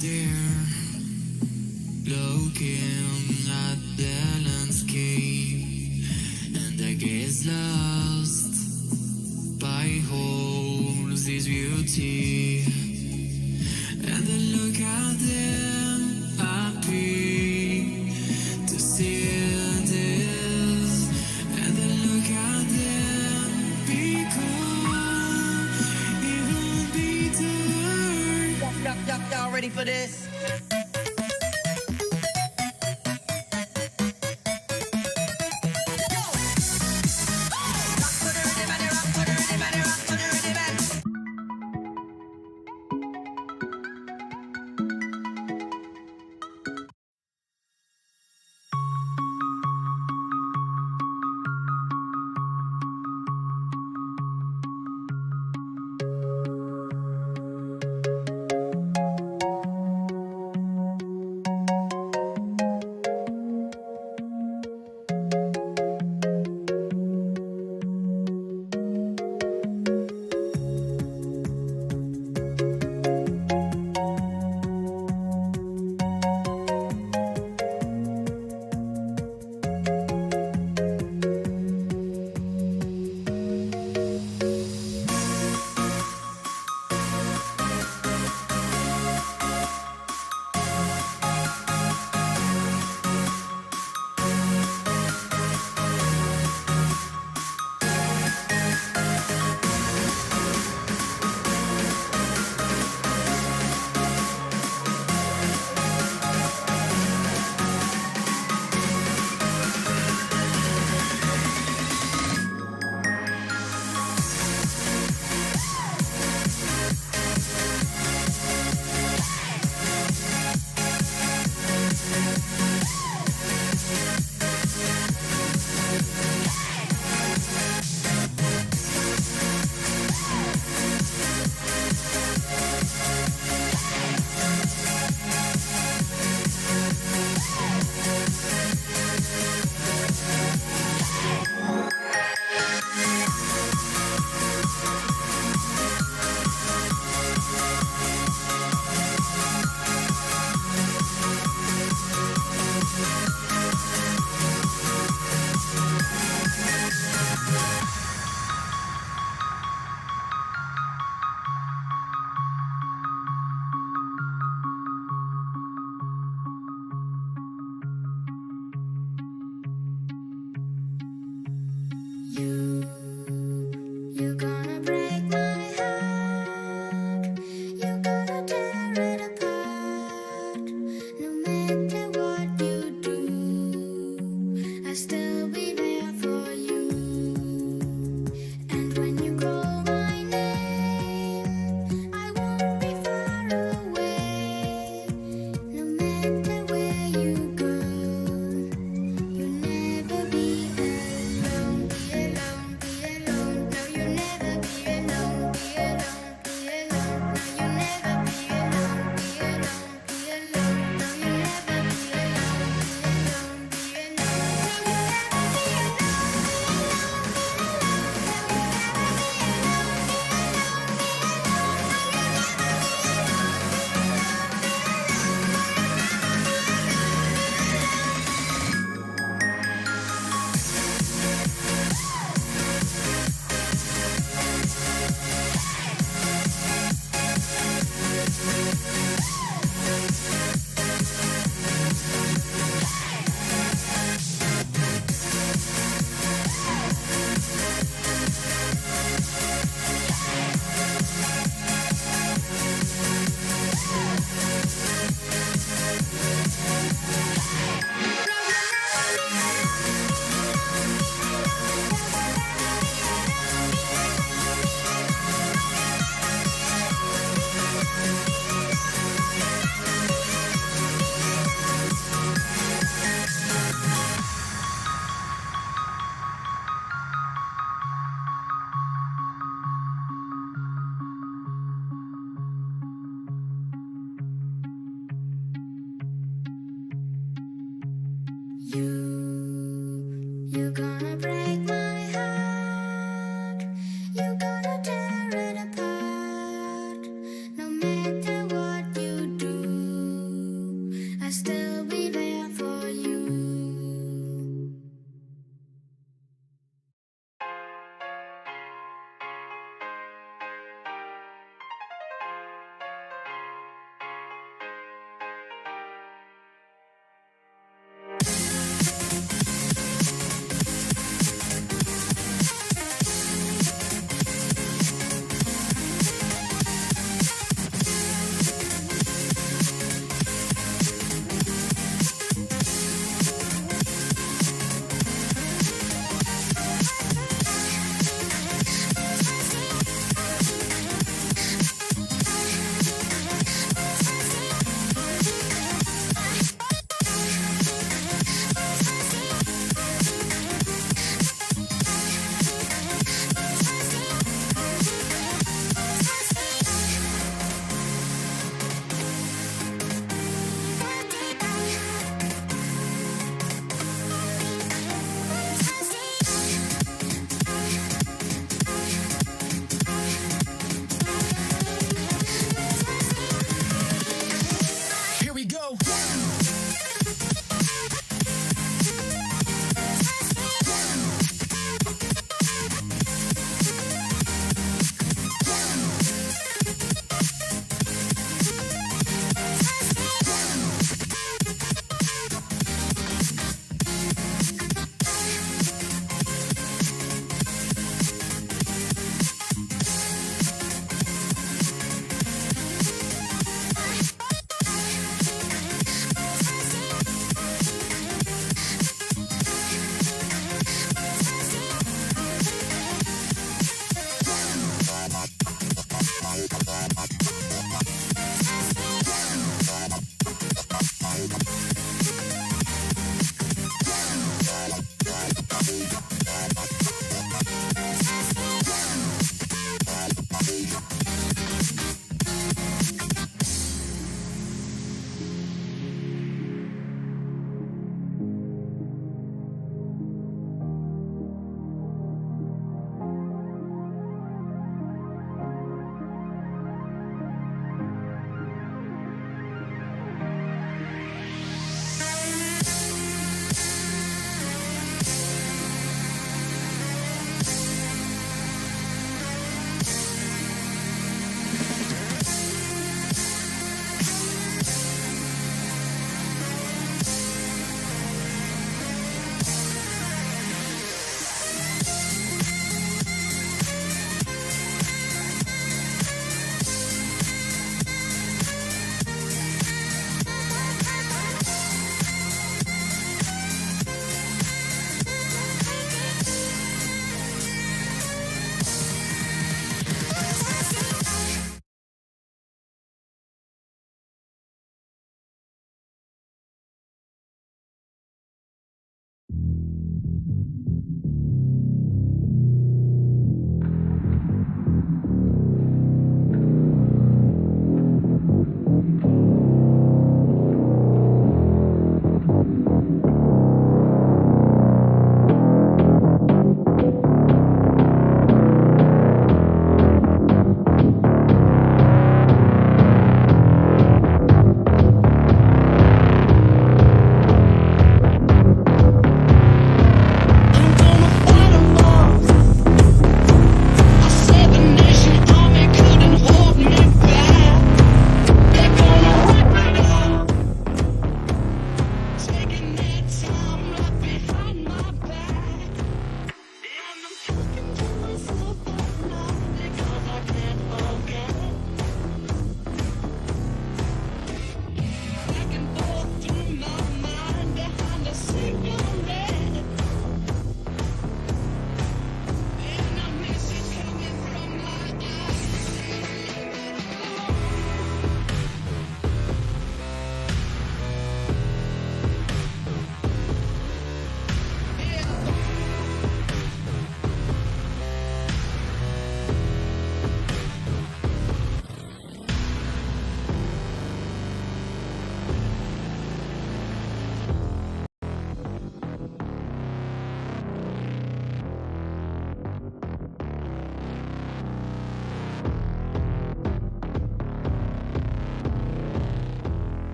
there, looking at the landscape, and I gaze lost by all this beauty, and I look at them happy to see this, and I look at them be cool, even bitter. Y'all ready for this? You're gonna break my heart. You're gonna tear it apart. No matter what you do, I'll still be there for you. And when you call my name, I won't be far away. No matter where you go, you'll never be alone. Be alone, be alone. No, you'll never be alone. Be alone, be alone. No, you'll never be alone. Be alone, be alone. No, you'll never be alone. Be alone, be alone. No, you'll You're gonna break my heart. You're gonna tear it apart. No matter what you do,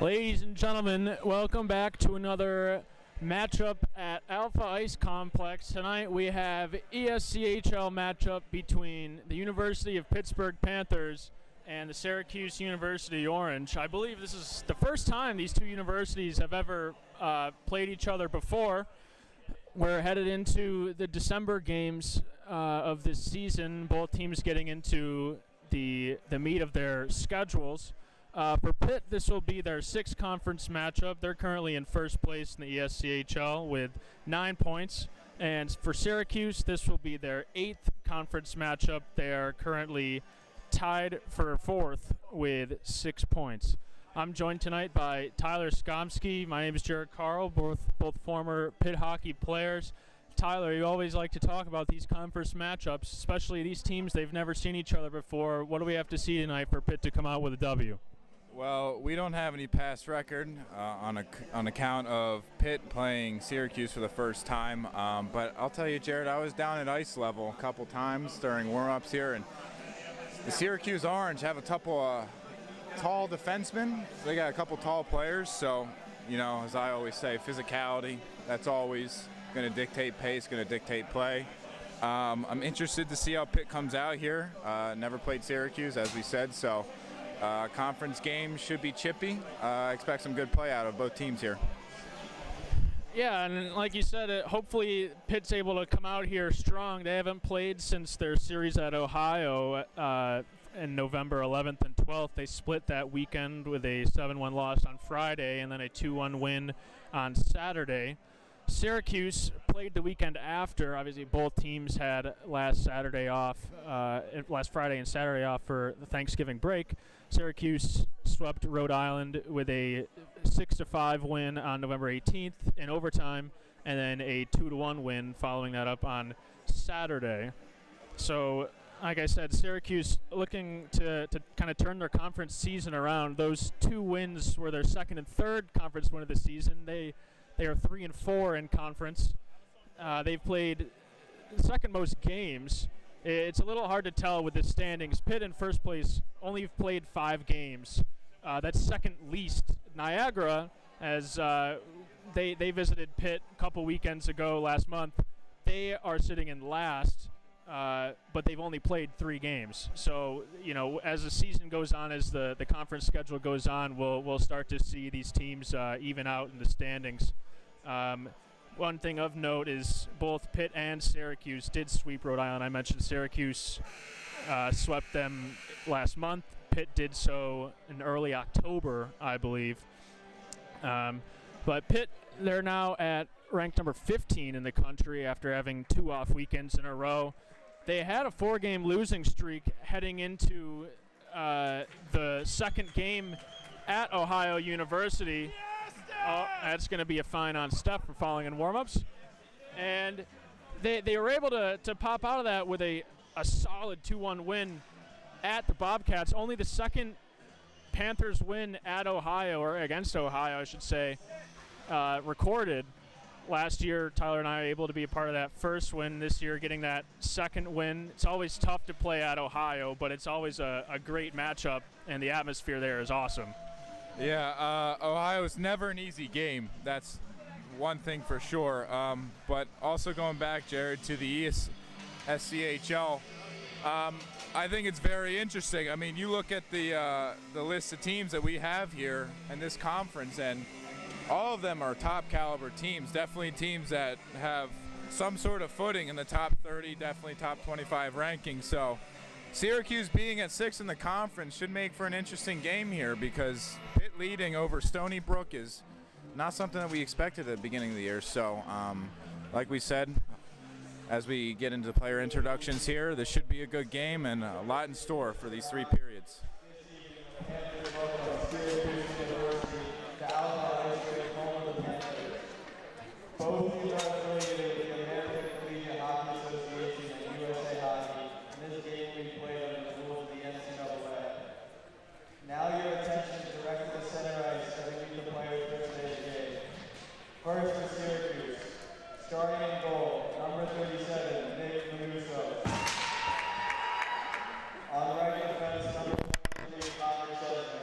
Ladies and gentlemen, welcome back to another matchup at Alpha Ice Complex. Tonight we have ESCHL matchup between the University of Pittsburgh Panthers and the Syracuse University Orange. I believe this is the first time these two universities have ever played each other before. We're headed into the December games of this season, both teams getting into the meat of their schedules. For Pitt, this will be their sixth conference matchup. They're currently in first place in the ESCHL with 9 points. And for Syracuse, this will be their eighth conference matchup. They are currently tied for fourth with 6 points. I'm joined tonight by Tyler Skomsky. My name is Jared Carl, both former Pitt hockey players. Tyler, you always like to talk about these conference matchups, especially these teams. They've never seen each other before. What do we have to see tonight for Pitt to come out with a W? Well, we don't have any past record on account of Pitt playing Syracuse for the first time. But I'll tell you, Jared, I was down at ice level a couple times during warm-ups here, and the Syracuse Orange have a couple of tall defensemen. They got a couple tall players, so, you know, as I always say, physicality, that's always going to dictate pace, going to dictate play. I'm interested to see how Pitt comes out here. Never played Syracuse, as we said, so conference game should be chippy. I expect some good play out of both teams here. Yeah, and like you said, hopefully Pitt's able to come out here strong. They haven't played since their series at Ohio in November 11th and 12th. They split that weekend with a 7-1 loss on Friday and then a 2-1 win on Saturday. Syracuse played the weekend after. Obviously, both teams had last Friday and Saturday off for the Thanksgiving break. Syracuse swept Rhode Island with a 6-5 win on November 18th in overtime, and then a 2-1 win following that up on Saturday. So, like I said, Syracuse looking to kind of turn their conference season around. Those 2 wins were their second and third conference win of the season. They are 3-4 in conference. They've played the second most games. It's a little hard to tell with the standings. Pitt in first place only played 5 games. That's second least. Niagara, as they visited Pitt a couple weekends ago last month, they are sitting in last, but they've only played 3 games. So, you know, as the season goes on, as the conference schedule goes on, we'll start to see these teams even out in the standings. One thing of note is both Pitt and Syracuse did sweep Rhode Island. I mentioned Syracuse swept them last month. Pitt did so in early October, I believe. But Pitt, they're now at ranked number 15 in the country after having 2 off weekends in a row. They had a 4-game losing streak heading into the second game at Ohio University. Oh, that's going to be a fine on Steph for falling in warm-ups. And they were able to pop out of that with a solid 2-1 win at the Bobcats. Only the second Panthers win at Ohio, or against Ohio, I should say, recorded. Last year, Tyler and I were able to be a part of that first win. This year, getting that second win. It's always tough to play at Ohio, but it's always a great matchup, and the atmosphere there is awesome. Yeah, Ohio's never an easy game. That's one thing for sure. But also going back, Jared, to the ESCHL, I think it's very interesting. I mean, you look at the list of teams that we have here in this conference, and all of them are top caliber teams. Definitely teams that have some sort of footing in the top 30, definitely top 25 ranking. So Syracuse being at 6 in the conference should make for an interesting game here, because Pitt leading over Stony Brook is not something that we expected at the beginning of the year. So, like we said, as we get into the player introductions here, this should be a good game and a lot in store for these 3 periods. Both teams are affiliated with the American Collegiate Hockey Association and USA Hockey, and this game will be played under the rules of the NCAA. Now your attention is directed to center ice as we meet the players for today's game. First for Syracuse, starting in goal, number 37, Nick Manuso. On right defense, number 23, Connor Sessions.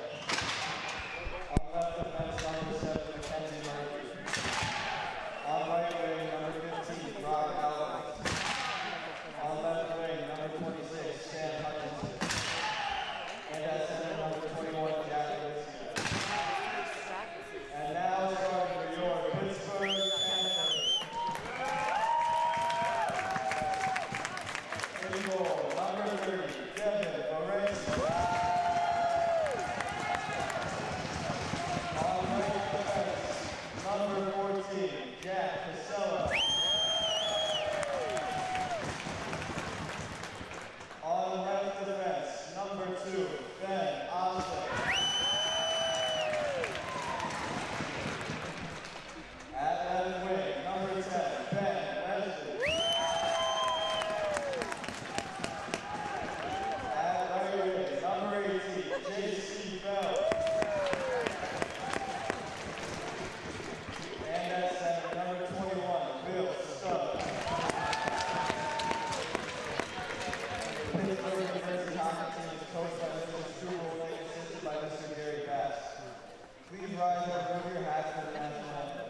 Please rise and remove your hats for the national anthem.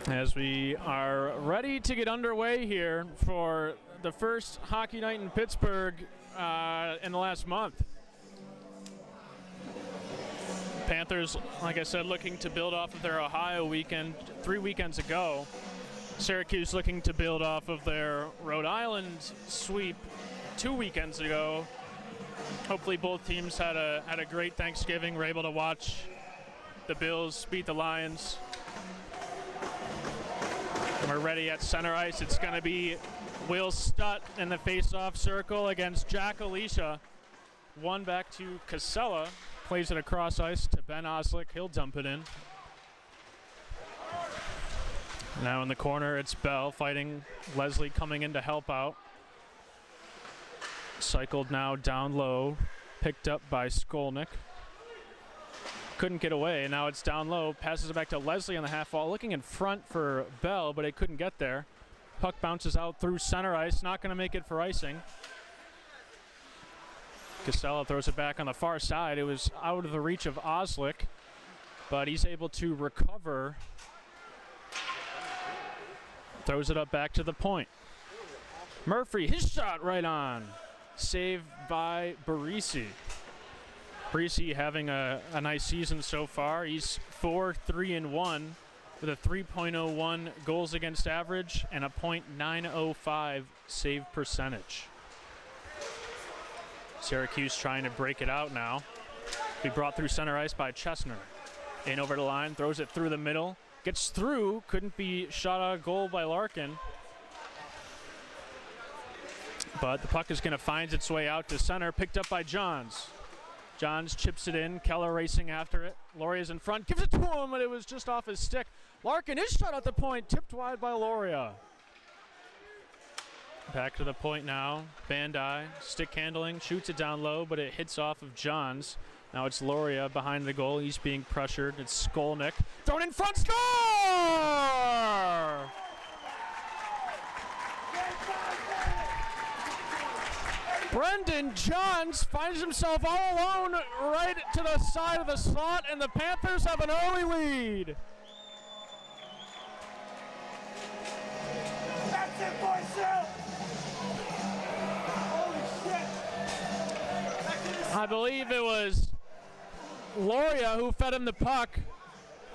As we are ready to get underway here for the first hockey night in Pittsburgh in the last month. Panthers, like I said, looking to build off of their Ohio weekend 3 weekends ago. Syracuse looking to build off of their Rhode Island sweep 2 weekends ago. Hopefully both teams had a great Thanksgiving. Were able to watch the Bills beat the Lions. We're ready at center ice. It's going to be Will Stutt in the face-off circle against Jack Alicia. One back to Casella. Plays it across ice to Ben Oslick. He'll dump it in. Now in the corner, it's Bell fighting Leslie coming in to help out. Cycled now down low. Picked up by Skolnick. Couldn't get away, and now it's down low. Passes it back to Leslie on the half wall, looking in front for Bell, but it couldn't get there. Puck bounces out through center ice, not going to make it for icing. Casella throws it back on the far side. It was out of the reach of Oslick, but he's able to recover. Throws it up back to the point. Murphy, his shot right on. Saved by Barisi. Barisi having a nice season so far. He's 4-3-1 with a 3.01 goals against average and a .905 save percentage. Syracuse trying to break it out now. Be brought through center ice by Chesner. In over the line, throws it through the middle. Gets through, couldn't be shot out of goal by Larkin. But the puck is going to find its way out to center, picked up by Johns. Johns chips it in, Keller racing after it. Loria's in front, gives it to him, but it was just off his stick. Larkin is shot at the point, tipped wide by Loria. Back to the point now. Bandai, stick handling, shoots it down low, but it hits off of Johns. Now it's Loria behind the goal. He's being pressured. It's Skolnick. Thrown in front, score! Brendan Johns finds himself all alone right to the side of the slot, and the Panthers have an early lead. That's it, boys, holy shit! I believe it was Loria who fed him the puck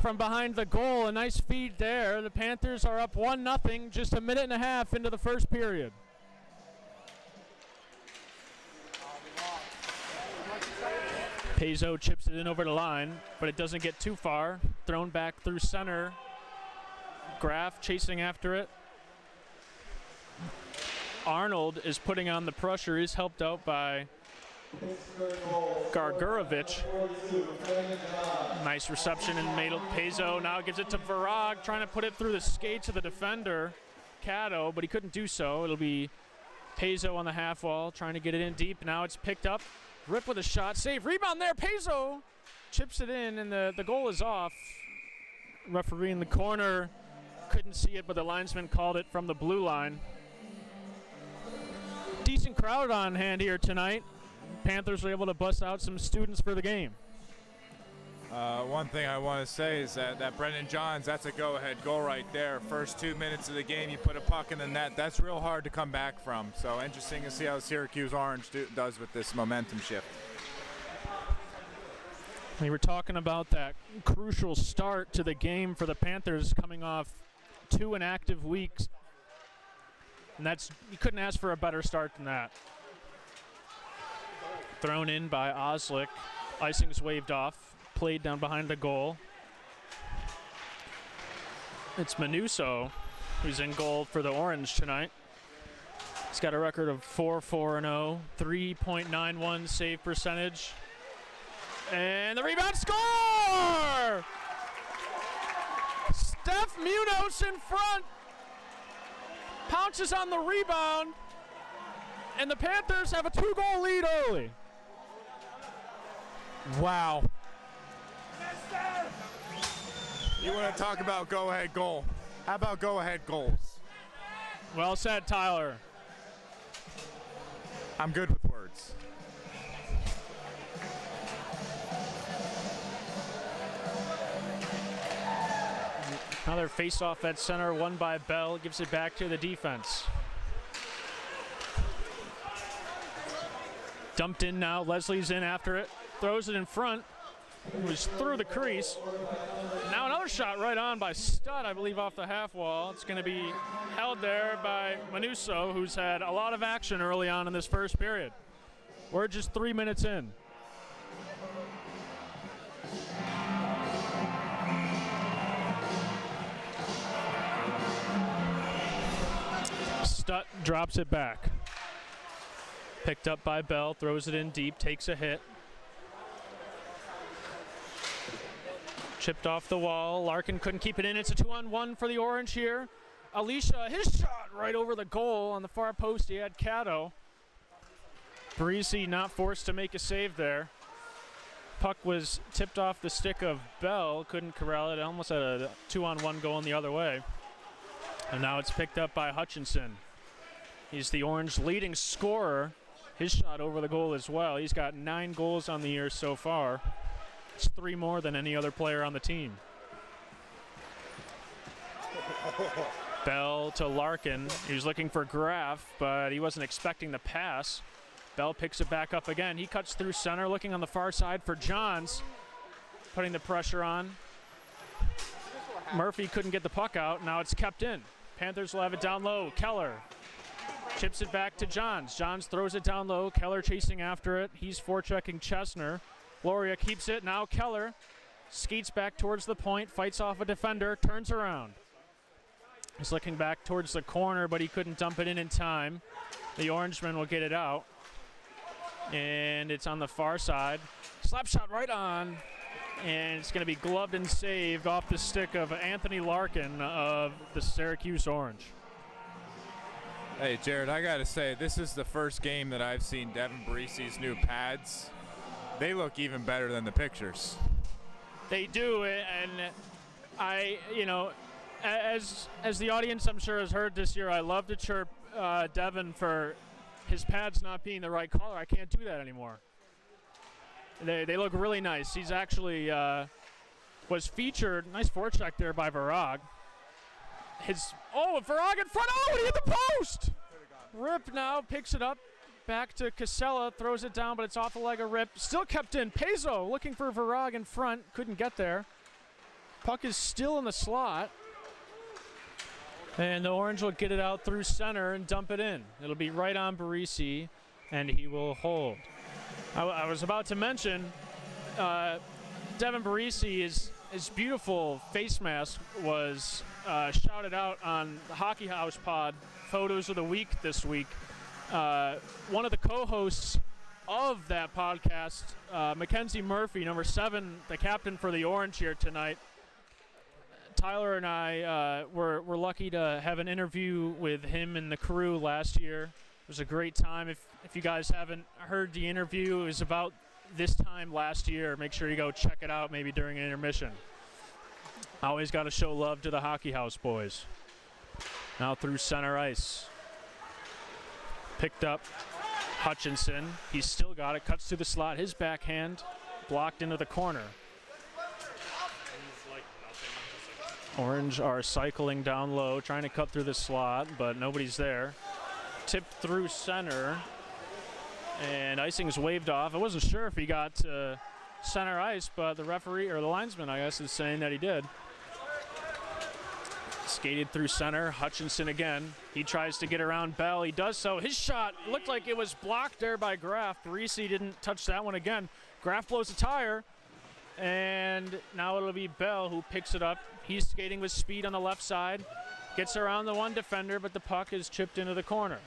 from behind the goal. A nice feed there. The Panthers are up 1-0 just a minute and a half into the first period. Pezzo chips it in over the line, but it doesn't get too far. Thrown back through center. Graf chasing after it. Arnold is putting on the pressure. He's helped out by Gargurovich. Nice reception and made Pezo now gives it to Virag, trying to put it through the skates of the defender, Cato, but he couldn't do so. It'll be Pezo on the half wall, trying to get it in deep. Now it's picked up. Rip with a shot, save, rebound there. Pezo chips it in, and the goal is off. Referee in the corner couldn't see it, but the linesman called it from the blue line. Decent crowd on hand here tonight. Panthers were able to bust out some students for the game. One thing I want to say is that Brendan Johns, that's a go-ahead goal right there. First 2 minutes of the game, you put a puck in the net. That's real hard to come back from. So interesting to see how Syracuse Orange does with this momentum shift. We were talking about that crucial start to the game for the Panthers, coming off 2 inactive weeks. And you couldn't ask for a better start than that. Thrown in by Oslick. Icing's waved off. Played down behind the goal. It's Manuso who's in goal for the Orange tonight. He's got a record of 4-4-0, 3.91 save percentage. And the rebound, score! Steph Munoz in front. Pounces on the rebound. And the Panthers have a 2-goal lead early. Wow. You want to talk about go-ahead goal? How about go-ahead goals? Well said, Tyler. I'm good with words. Another face-off at center, won by Bell, gives it back to the defense. Dumped in now, Leslie's in after it, throws it in front, was through the crease. Now another shot right on by Studd, I believe, off the half wall. It's going to be held there by Manuso, who's had a lot of action early on in this first period. We're just 3 minutes in. Stutt drops it back. Picked up by Bell, throws it in deep, takes a hit. Chipped off the wall. Larkin couldn't keep it in. It's a 2-on-1 for the Orange here. Alicia, his shot right over the goal on the far post. He had Cato. Parisi not forced to make a save there. Puck was tipped off the stick of Bell. Couldn't corral it. Almost had a 2-on-1 going the other way. And now it's picked up by Hutchinson. He's the Orange leading scorer. His shot over the goal as well. He's got 9 goals on the year so far. It's 3 more than any other player on the team. Bell to Larkin. He was looking for Graff, but he wasn't expecting the pass. Bell picks it back up again. He cuts through center, looking on the far side for Johns, putting the pressure on. Murphy couldn't get the puck out. Now it's kept in. Panthers will have it down low. Keller chips it back to Johns. Johns throws it down low. Keller chasing after it. He's forechecking Chesner. Loria keeps it. Now Keller skates back towards the point, fights off a defender, turns around. He's looking back towards the corner, but he couldn't dump it in time. The Orangemen will get it out. And it's on the far side. Slap shot right on. And it's going to be gloved and saved off the stick of Anthony Larkin of the Syracuse Orange. Hey, Jared, I got to say, this is the first game that I've seen Devin Barisi's new pads. They look even better than the pictures. They do, and as the audience I'm sure has heard this year, I love to chirp Devin for his pads not being the right color. I can't do that anymore. They look really nice. He's actually was featured. Nice forecheck there by Virag. Virag in front. Oh, he hit the post. Rip now picks it up. Back to Casella, throws it down, but it's off the leg of Rip. Still kept in. Pezo looking for Virag in front. Couldn't get there. Puck is still in the slot. And the Orange will get it out through center and dump it in. It'll be right on Barisi, and he will hold. I was about to mention Devin Barisi, his beautiful face mask was shouted out on the Hockey House Pod Photos of the Week this week. One of the co-hosts of that podcast, Mackenzie Murphy, number 7, the captain for the Orange here tonight. Tyler and I were lucky to have an interview with him and the crew last year. It was a great time. If you guys haven't heard the interview, it was about this time last year. Make sure you go check it out maybe during an intermission. Always got to show love to the Hockey House boys. Now through center ice. Picked up Hutchinson. He's still got it. Cuts through the slot. His backhand blocked into the corner. Orange are cycling down low, trying to cut through the slot, but nobody's there. Tipped through center, and icing's waved off. I wasn't sure if he got to center ice, but the referee, or the linesman, I guess, is saying that he did. Skated through center. Hutchinson again. He tries to get around Bell. He does so. His shot looked like it was blocked there by Graf. Parisi didn't touch that one again. Graf blows a tire, and now it'll be Bell who picks it up. He's skating with speed on the left side. Gets around the one defender, but the puck is chipped into the corner.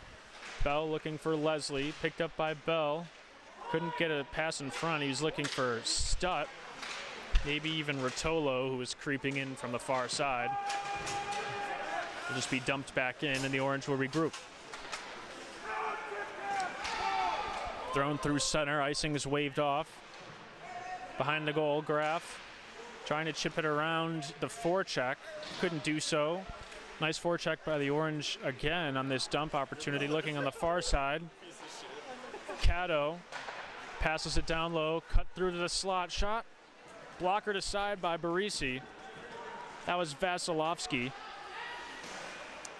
Bell looking for Leslie. Picked up by Bell. Couldn't get a pass in front. He was looking for Stutt. Maybe even Rotolo, who was creeping in from the far side. Will just be dumped back in, and the Orange will regroup. Thrown through center. Icing is waved off. Behind the goal, Graf trying to chip it around the forecheck. Couldn't do so. Nice forecheck by the Orange again on this dump opportunity. Looking on the far side. Cato passes it down low. Cut through to the slot. Shot. Blocker to side by Barisi. That was Vasilevsky.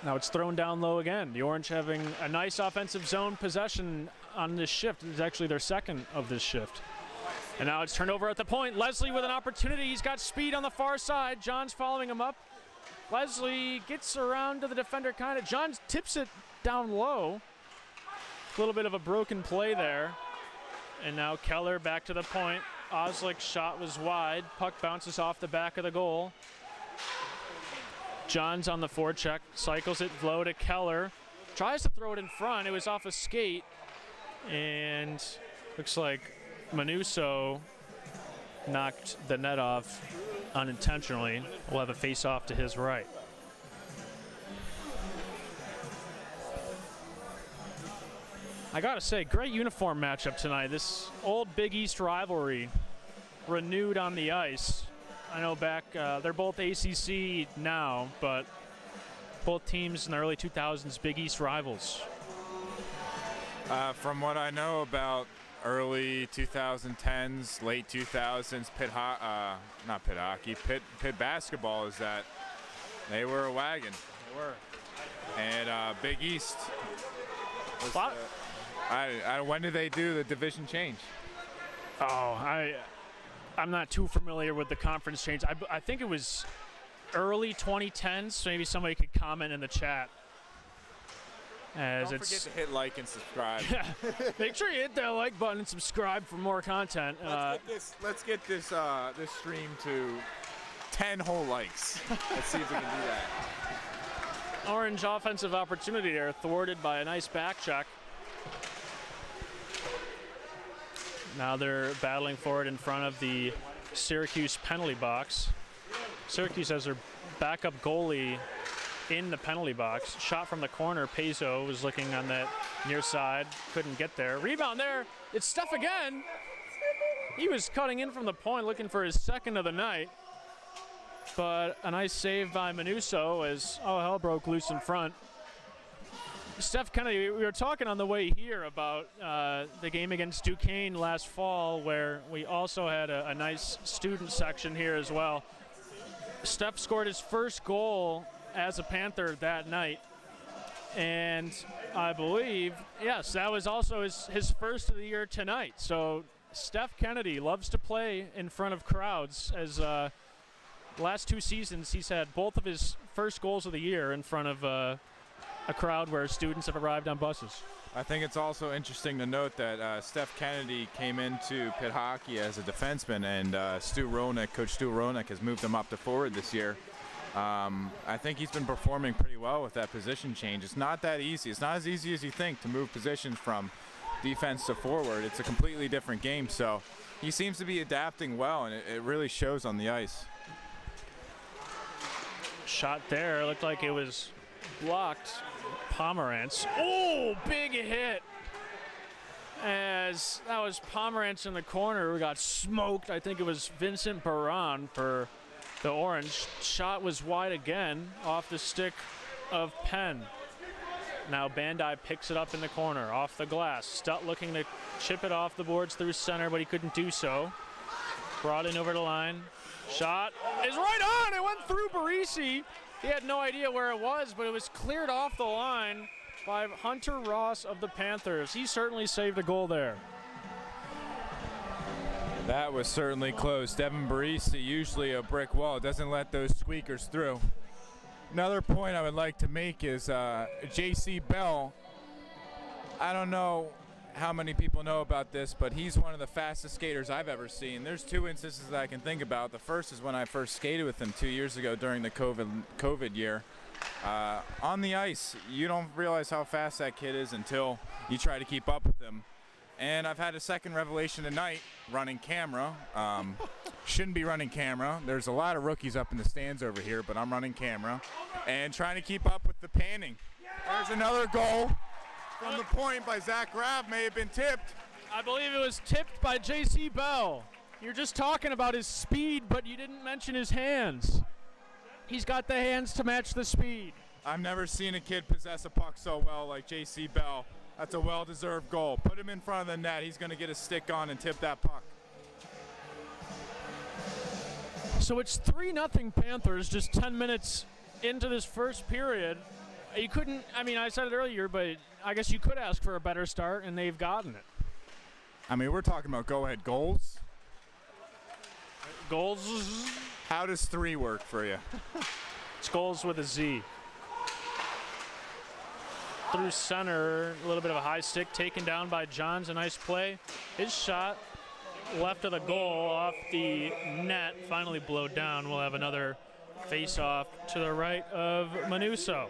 Now it's thrown down low again. The Orange having a nice offensive zone possession on this shift. It's actually their second of this shift. And now it's turned over at the point. Leslie with an opportunity. He's got speed on the far side. John's following him up. Leslie gets around to the defender kind of. John tips it down low. A little bit of a broken play there. And now Keller back to the point. Oslick's shot was wide. Puck bounces off the back of the goal. John's on the forecheck. Cycles it low to Keller. Tries to throw it in front. It was off a skate. And looks like Manuso knocked the net off unintentionally. We'll have a face-off to his right. I gotta say, great uniform matchup tonight. This old Big East rivalry renewed on the ice. I know they're both ACC now, but both teams in the early 2000s, Big East rivals. From what I know about early 2010s, late 2000s, Pitt basketball is that they were a wagon. They were. And Big East was, when did they do the division change? Oh, I'm not too familiar with the conference change. I think it was early 2010s. So maybe somebody could comment in the chat. Don't forget to hit like and subscribe. Make sure you hit that like button and subscribe for more content. Let's get this stream to 10 whole likes. Let's see if we can do that. Orange offensive opportunity there, thwarted by a nice back check. Now they're battling for it in front of the Syracuse penalty box. Syracuse has their backup goalie in the penalty box. Shot from the corner. Peso was looking on that near side. Couldn't get there. Rebound there. It's Steph again. He was cutting in from the point looking for his second of the night. But a nice save by Manuso as all hell broke loose in front. Steph Kennedy, we were talking on the way here about the game against Duquesne last fall, where we also had a nice student section here as well. Steph scored his first goal as a Panther that night. And I believe, yes, that was also his first of the year tonight. So Steph Kennedy loves to play in front of crowds. As last 2 seasons, he's had both of his first goals of the year in front of a crowd where students have arrived on buses. I think it's also interesting to note that Steph Kennedy came into Pitt hockey as a defenseman, and Coach Stu Ronick has moved him up to forward this year. I think he's been performing pretty well with that position change. It's not that easy. It's not as easy as you think to move positions from defense to forward. It's a completely different game, so he seems to be adapting well, and it really shows on the ice. Shot there, looked like it was blocked. Pomerantz. Oh, big hit. As that was Pomerantz in the corner who got smoked. I think it was Vincent Baran for the Orange. Shot was wide again off the stick of Penn. Now Bandai picks it up in the corner, off the glass. Stutt looking to chip it off the boards through center, but he couldn't do so. Brought in over the line. Shot is right on. It went through Barisi. He had no idea where it was, but it was cleared off the line by Hunter Ross of the Panthers. He certainly saved a goal there. That was certainly close. Devin Barisi, usually a brick wall, doesn't let those squeakers through. Another point I would like to make is J.C. Bell. I don't know how many people know about this, but he's one of the fastest skaters I've ever seen. There's two instances that I can think about. The first is when I first skated with him 2 years ago during the COVID year. On the ice, you don't realize how fast that kid is until you try to keep up with him. And I've had a second revelation tonight, running camera. Shouldn't be running camera. There's a lot of rookies up in the stands over here, but I'm running camera and trying to keep up with the panning. There's another goal from the point by Zach Graff, may have been tipped. I believe it was tipped by J.C. Bell. You're just talking about his speed, but you didn't mention his hands. He's got the hands to match the speed. I've never seen a kid possess a puck so well like J.C. Bell. That's a well-deserved goal. Put him in front of the net. He's going to get a stick on and tip that puck. So it's 3-0 Panthers just 10 minutes into this first period. You couldn't, I mean, I said it earlier, but I guess you could ask for a better start, and they've gotten it. I mean, we're talking about go-ahead goals. Goals? How does 3 work for you? It's goals with a Z. Through center, a little bit of a high stick taken down by Johns. A nice play. His shot left of the goal off the net, finally blowed down. We'll have another face-off to the right of Manuso.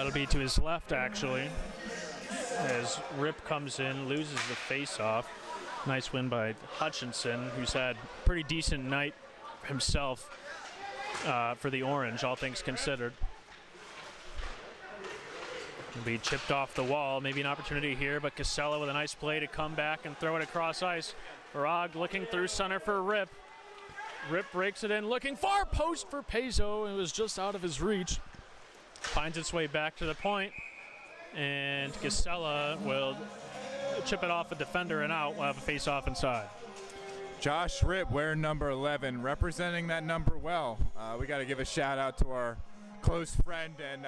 It'll be to his left, actually, as Rip comes in, loses the face-off. Nice win by Hutchinson, who's had a pretty decent night himself for the Orange, all things considered. Will be chipped off the wall. Maybe an opportunity here, but Casella with a nice play to come back and throw it across ice. Barag looking through center for Rip. Rip breaks it in, looking far post for Pezo. It was just out of his reach. Finds its way back to the point, and Casella will chip it off a defender and out. We'll have a face-off inside. Josh Rip wearing number 11, representing that number well. We got to give a shout-out to our close friend and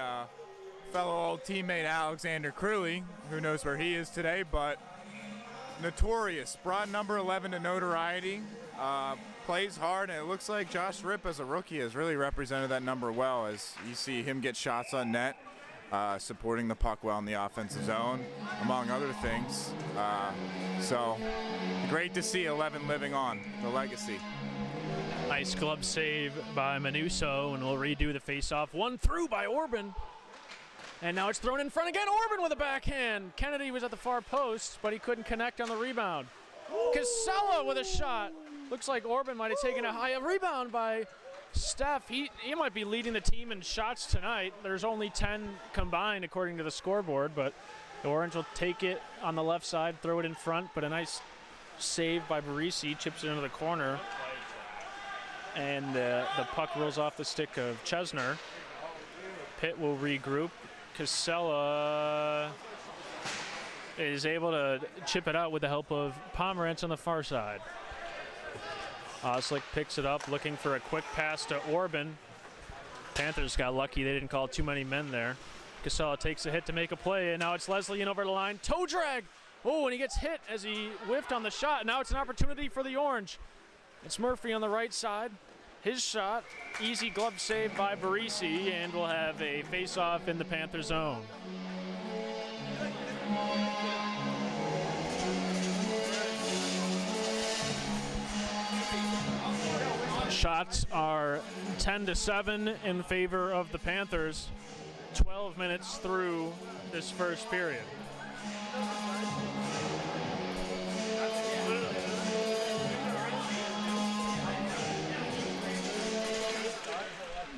fellow old teammate Alexander Crewley, who knows where he is today, but notorious. Brought number 11 to notoriety, plays hard, and it looks like Josh Rip as a rookie has really represented that number well, as you see him get shots on net, supporting the puck well in the offensive zone, among other things. So great to see 11 living on, the legacy. Nice glove save by Manuso, and we'll redo the face-off. One through by Orban. And now it's thrown in front again. Orban with a backhand. Kennedy was at the far post, but he couldn't connect on the rebound. Casella with a shot. Looks like Orban might have taken a high rebound by Steph. He might be leading the team in shots tonight. There's only 10 combined according to the scoreboard, but the Orange will take it on the left side, throw it in front, but a nice save by Barisi, chips it into the corner. And the puck rolls off the stick of Chesner. Pitt will regroup. Casella is able to chip it out with the help of Pomerantz on the far side. Oslick picks it up, looking for a quick pass to Orban. Panthers got lucky. They didn't call too many men there. Casella takes a hit to make a play, and now it's Leslie in over the line. Toe drag! Oh, and he gets hit as he whiffed on the shot. Now it's an opportunity for the Orange. It's Murphy on the right side. His shot, easy glove save by Barisi, and we'll have a face-off in the Panther zone. Shots are 10-7 in favor of the Panthers. 12 minutes through this first period.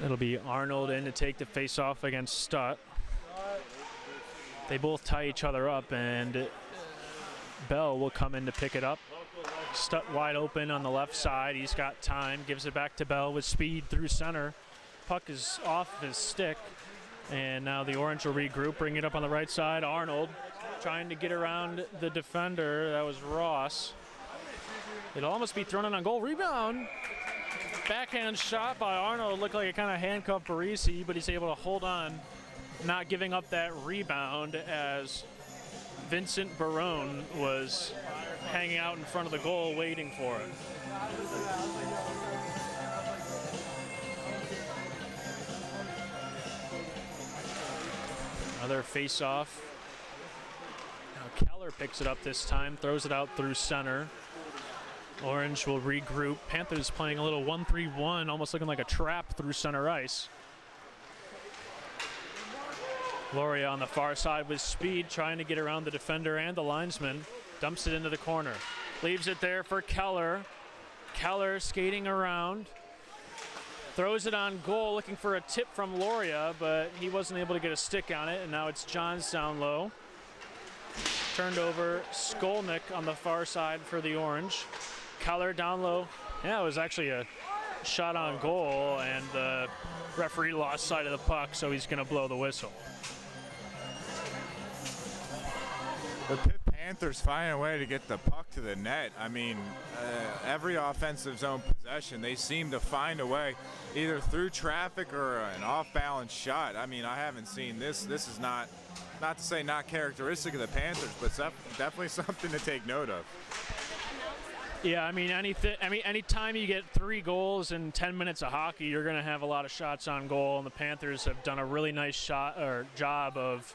It'll be Arnold in to take the face-off against Stutt. They both tie each other up, and Bell will come in to pick it up. Stutt wide open on the left side. He's got time, gives it back to Bell with speed through center. Puck is off his stick, and now the Orange will regroup, bring it up on the right side. Arnold trying to get around the defender. That was Ross. It'll almost be thrown in on goal. Rebound. Backhand shot by Arnold. Looked like it kind of handcuffed Barisi, but he's able to hold on, not giving up that rebound as Vincent Barone was hanging out in front of the goal waiting for it. Another face-off. Now Keller picks it up this time, throws it out through center. Orange will regroup. Panthers playing a little 1-3-1, almost looking like a trap through center ice. Gloria on the far side with speed, trying to get around the defender and the linesman. Dumps it into the corner. Leaves it there for Keller. Keller skating around. Throws it on goal, looking for a tip from Loria, but he wasn't able to get a stick on it, and now it's Johns down low. Turned over, Skolnick on the far side for the Orange. Keller down low. Yeah, it was actually a shot on goal, and the referee lost sight of the puck, so he's going to blow the whistle. The Pitt Panthers find a way to get the puck to the net. I mean, every offensive zone possession, they seem to find a way, either through traffic or an off-balance shot. I mean, I haven't seen this. This is not to say not characteristic of the Panthers, but definitely something to take note of. Yeah, I mean, anytime you get 3 goals in 10 minutes of hockey, you're going to have a lot of shots on goal, and the Panthers have done a really nice job of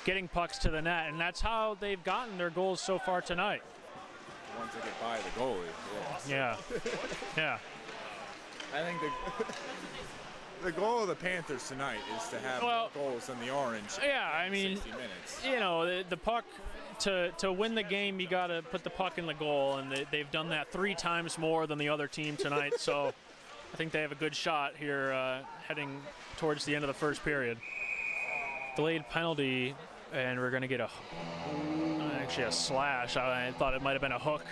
getting pucks to the net, and that's how they've gotten their goals so far tonight. The ones that get by the goalie. Yeah. Yeah. I think the goal of the Panthers tonight is to have more goals than the Orange. Yeah, I mean, 60 minutes. You know, the puck, to win the game, you got to put the puck in the goal, and they've done that 3 times more than the other team tonight, so I think they have a good shot here heading towards the end of the first period. Delayed penalty, and we're going to get actually a slash. I thought it might have been a hook,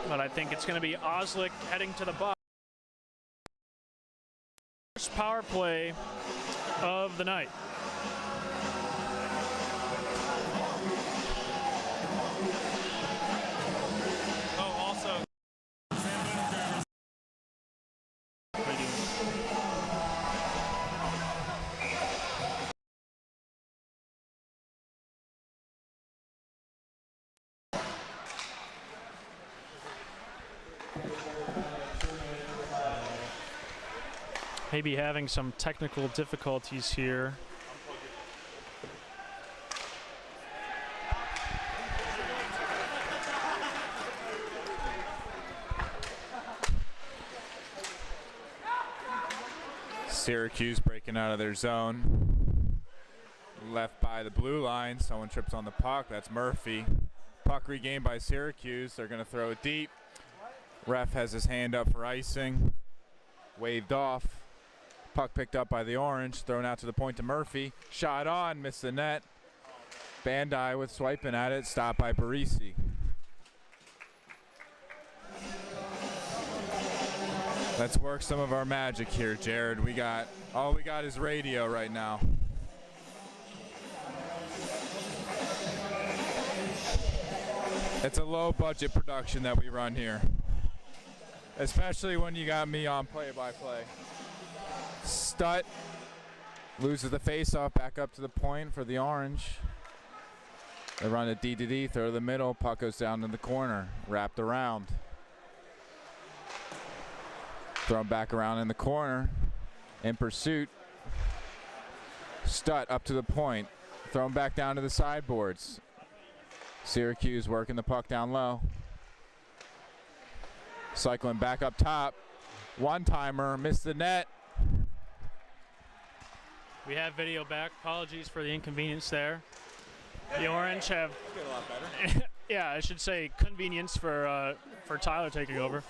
but I think it's going to be Oslick heading to the box. First power play of the night. Maybe having some technical difficulties here. Syracuse breaking out of their zone. Left by the blue line. Someone trips on the puck. That's Murphy. Puck regained by Syracuse. They're going to throw it deep. Ref has his hand up for icing. Waved off. Puck picked up by the Orange. Thrown out to the point to Murphy. Shot on. Missed the net. Bandai with swiping at it. Stopped by Barisi. Let's work some of our magic here, Jared. All we got is radio right now. It's a low budget production that we run here, especially when you got me on play-by-play. Stutt loses the face-off, back up to the point for the Orange. They run a D-to-D, throw to the middle, puck goes down in the corner, wrapped around. Thrown back around in the corner, in pursuit. Stutt up to the point, thrown back down to the sideboards. Syracuse working the puck down low. Cycling back up top. One-timer, missed the net. We have video back. Apologies for the inconvenience there. The Orange have, Get a lot better. yeah, I should say convenience for Tyler taking over.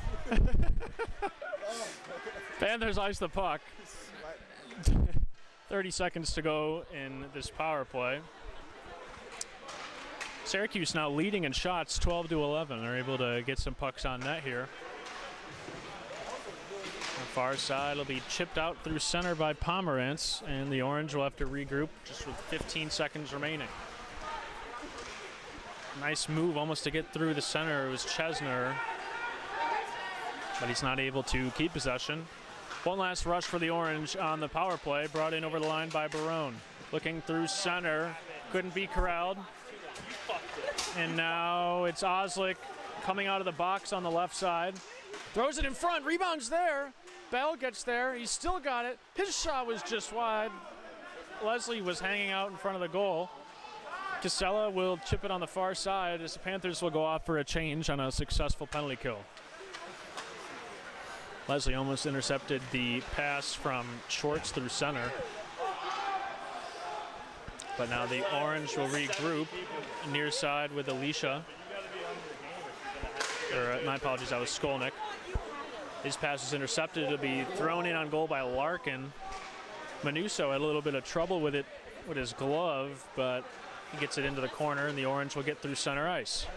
Panthers ice the puck. 30 seconds to go in this power play. Syracuse now leading in shots, 12-11. They're able to get some pucks on net here. On the far side will be chipped out through center by Pomerantz, and the Orange will have to regroup just with 15 seconds remaining. Nice move almost to get through the center. It was Chesner, but he's not able to keep possession. One last rush for the Orange on the power play, brought in over the line by Barone. Looking through center, couldn't be corralled. And now it's Oslick coming out of the box on the left side. Throws it in front, rebounds there. Bell gets there, he's still got it. His shot was just wide. Leslie was hanging out in front of the goal. Casella will chip it on the far side as the Panthers will go off for a change on a successful penalty kill. Leslie almost intercepted the pass from Schwartz through center. But now the Orange will regroup near side with Alicia. Or my apologies, that was Skolnick. His pass is intercepted. It'll be thrown in on goal by Larkin. Manuso had a little bit of trouble with it with his glove, but he gets it into the corner, and the Orange will get through center ice.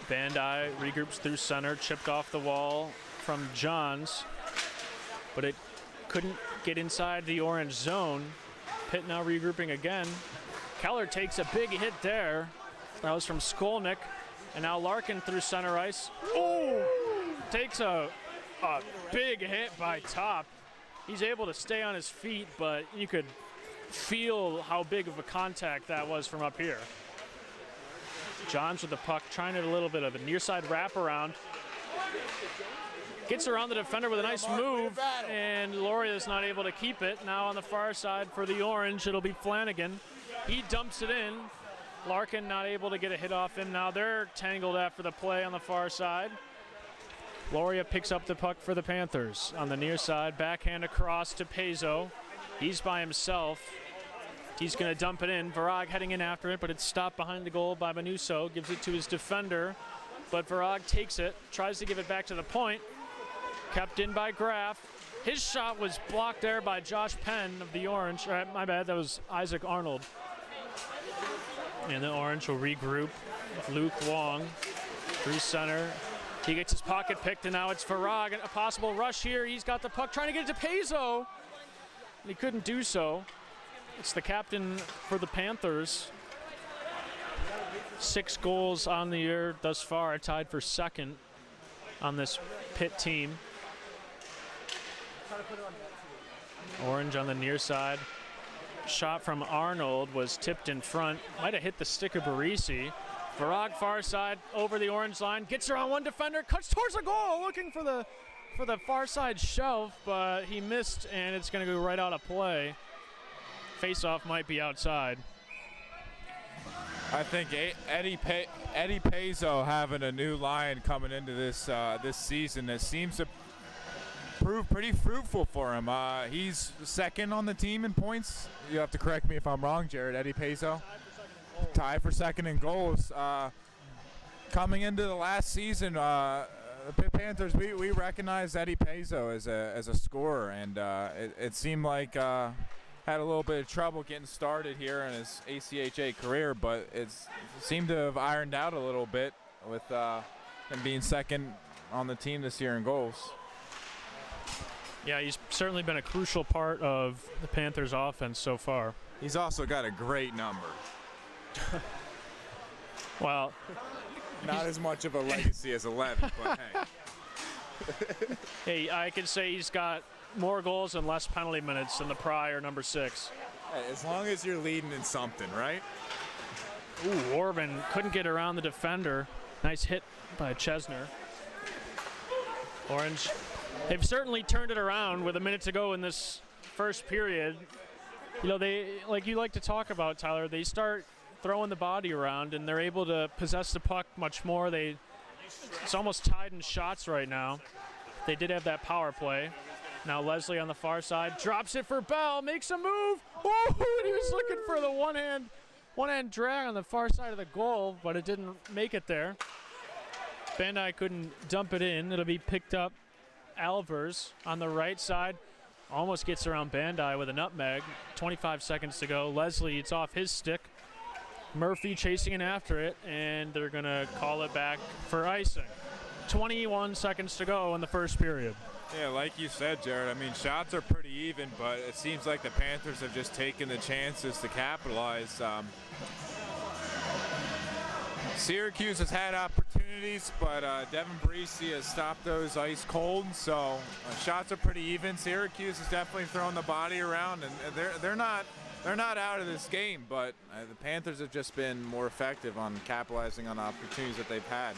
Bandai regroups through center, chipped off the wall from Johns, but it couldn't get inside the Orange zone. Pitt now regrouping again. Keller takes a big hit there. That was from Skolnick, and now Larkin through center ice. Oh! Takes a big hit by Top. He's able to stay on his feet, but you could feel how big of a contact that was from up here. Johns with the puck, trying it a little bit of a near side wraparound. Gets around the defender with a nice move, and Loria is not able to keep it. Now on the far side for the Orange, it'll be Flanagan. He dumps it in. Larkin not able to get a hit off him. Now they're tangled after the play on the far side. Loria picks up the puck for the Panthers. On the near side, backhand across to Pezzo. He's by himself. He's going to dump it in. Varag heading in after it, but it's stopped behind the goal by Manuso. Gives it to his defender, but Varag takes it, tries to give it back to the point. Kept in by Graff. His shot was blocked there by Josh Penn of the Orange. My bad, that was Isaac Arnold. And the Orange will regroup. Luke Wong through center. He gets his pocket picked, and now it's Varag. A possible rush here. He's got the puck, trying to get it to Pezzo. He couldn't do so. It's the captain for the Panthers. 6 goals on the year thus far, tied for second on this Pitt team. Orange on the near side. Shot from Arnold was tipped in front. Might have hit the stick of Barisi. Varag far side over the Orange line. Gets around one defender. Cuts towards the goal. Looking for the far side shelf, but he missed, and it's going to go right out of play. Face-off might be outside. I think Eddie Pezzo having a new line coming into this season that seems to prove pretty fruitful for him. He's second on the team in points. You have to correct me if I'm wrong, Jared. Eddie Pezzo, tied for second in goals. Coming into the last season, the Pitt Panthers, we recognized Eddie Pezzo as a scorer, and it seemed like had a little bit of trouble getting started here in his ACHA career, but it seemed to have ironed out a little bit with him being second on the team this year in goals. Yeah, he's certainly been a crucial part of the Panthers' offense so far. He's also got a great number. Well, not as much of a legacy as 11, but hey. Hey, I can say he's got more goals and less penalty minutes than the prior number 6. Hey, as long as you're leading in something, right? Ooh, Orban couldn't get around the defender. Nice hit by Chesner. Orange, they've certainly turned it around with a minute to go in this first period. You know, they, like you like to talk about, Tyler, they start throwing the body around, and they're able to possess the puck much more. They It's almost tied in shots right now. They did have that power play. Now Leslie on the far side drops it for Bell, makes a move. Oh, and he was looking for the one-hand drag on the far side of the goal, but it didn't make it there. Bandai couldn't dump it in. It'll be picked up. Alvers on the right side almost gets around Bandai with a nutmeg. 25 seconds to go. Leslie, it's off his stick. Murphy chasing in after it, and they're going to call it back for icing. 21 seconds to go in the first period. Yeah, like you said, Jared, I mean, shots are pretty even, but it seems like the Panthers have just taken the chances to capitalize. Syracuse has had opportunities, but Devin Breesy has stopped those ice cold, so shots are pretty even. Syracuse is definitely throwing the body around, and they're not out of this game, but the Panthers have just been more effective on capitalizing on opportunities that they've had.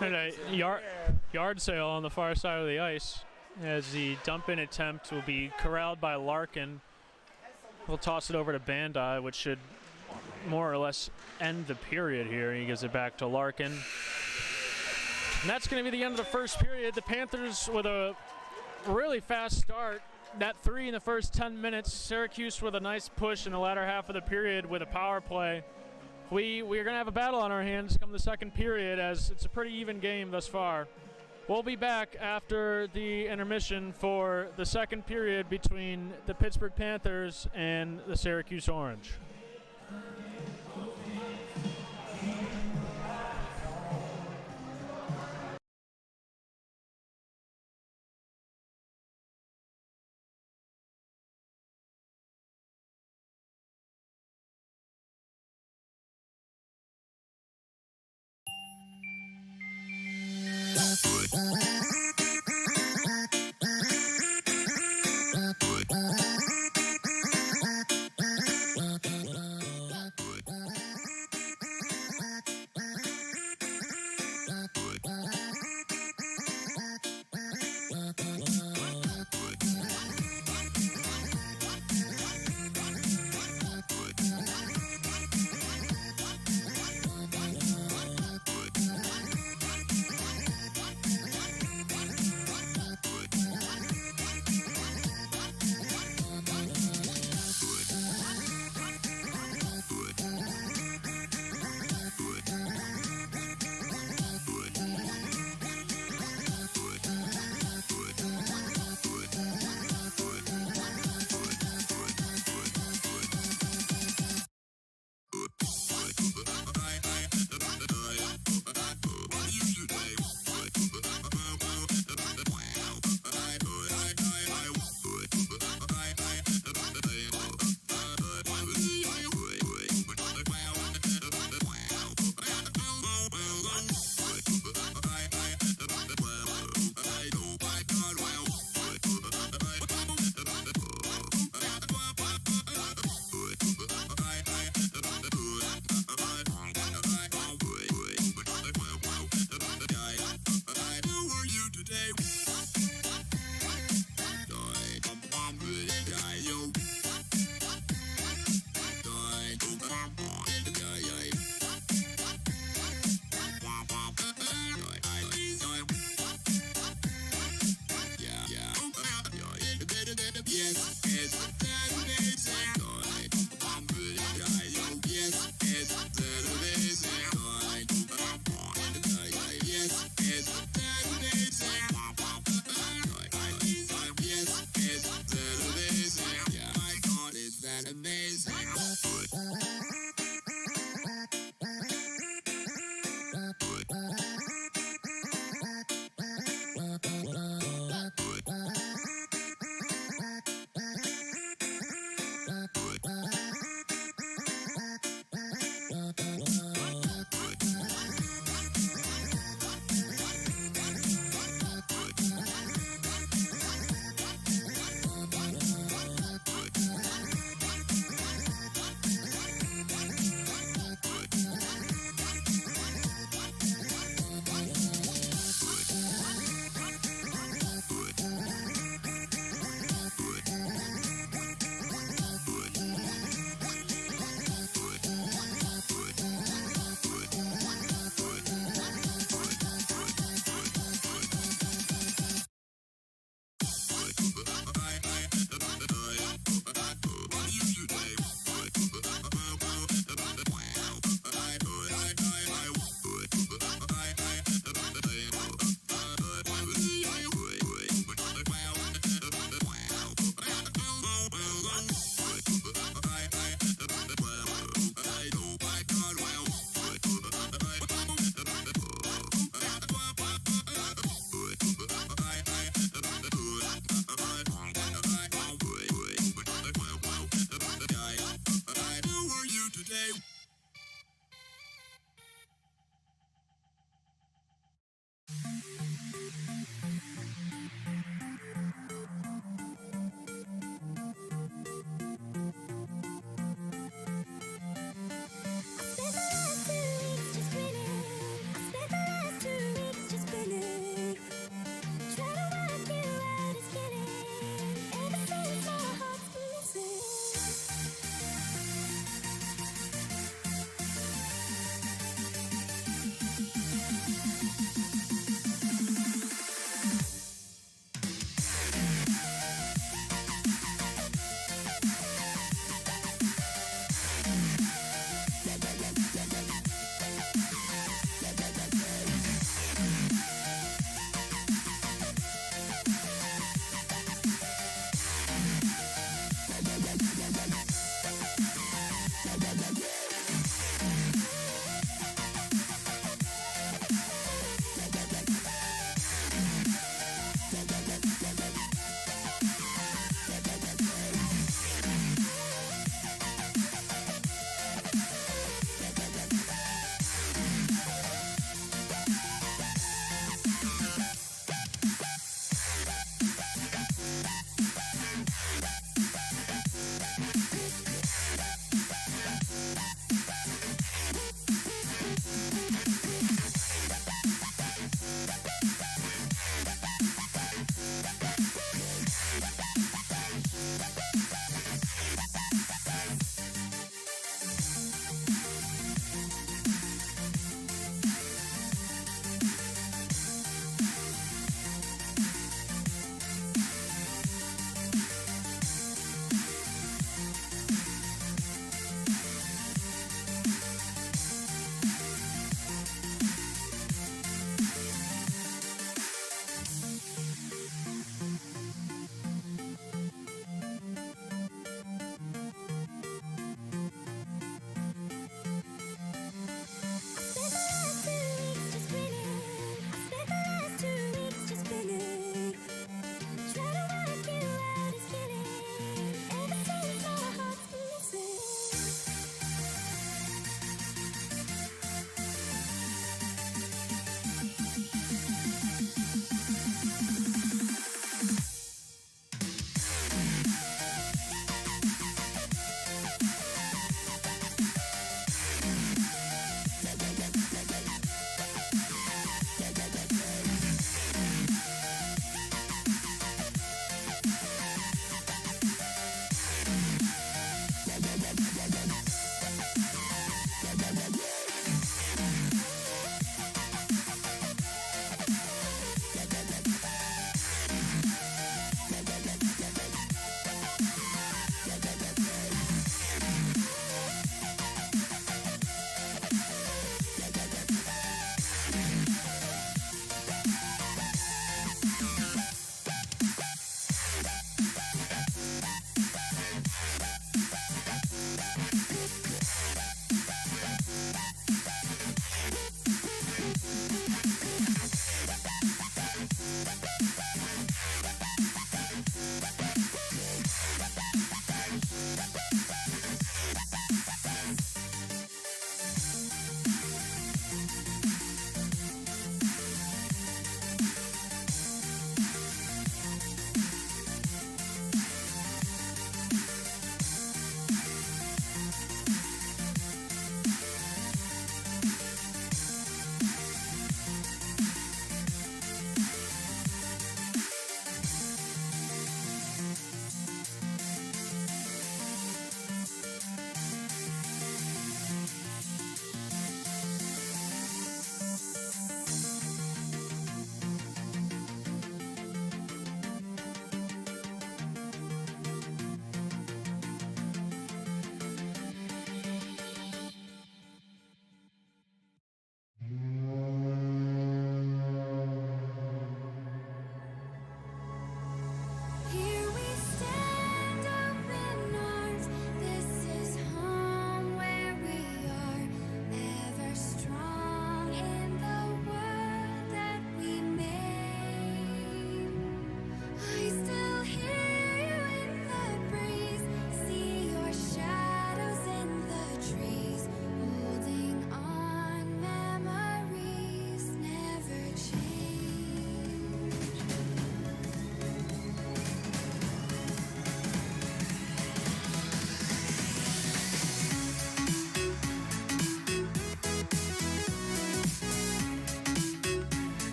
And a yard sale on the far side of the ice as the dump-in attempt will be corralled by Larkin. We'll toss it over to Bandai, which should more or less end the period here. He gives it back to Larkin. And that's going to be the end of the first period. The Panthers with a really fast start. Net 3 in the first 10 minutes. Syracuse with a nice push in the latter half of the period with a power play. We're going to have a battle on our hands come the second period, as it's a pretty even game thus far. We'll be back after the intermission for the second period between the Pittsburgh Panthers and the Syracuse Orange.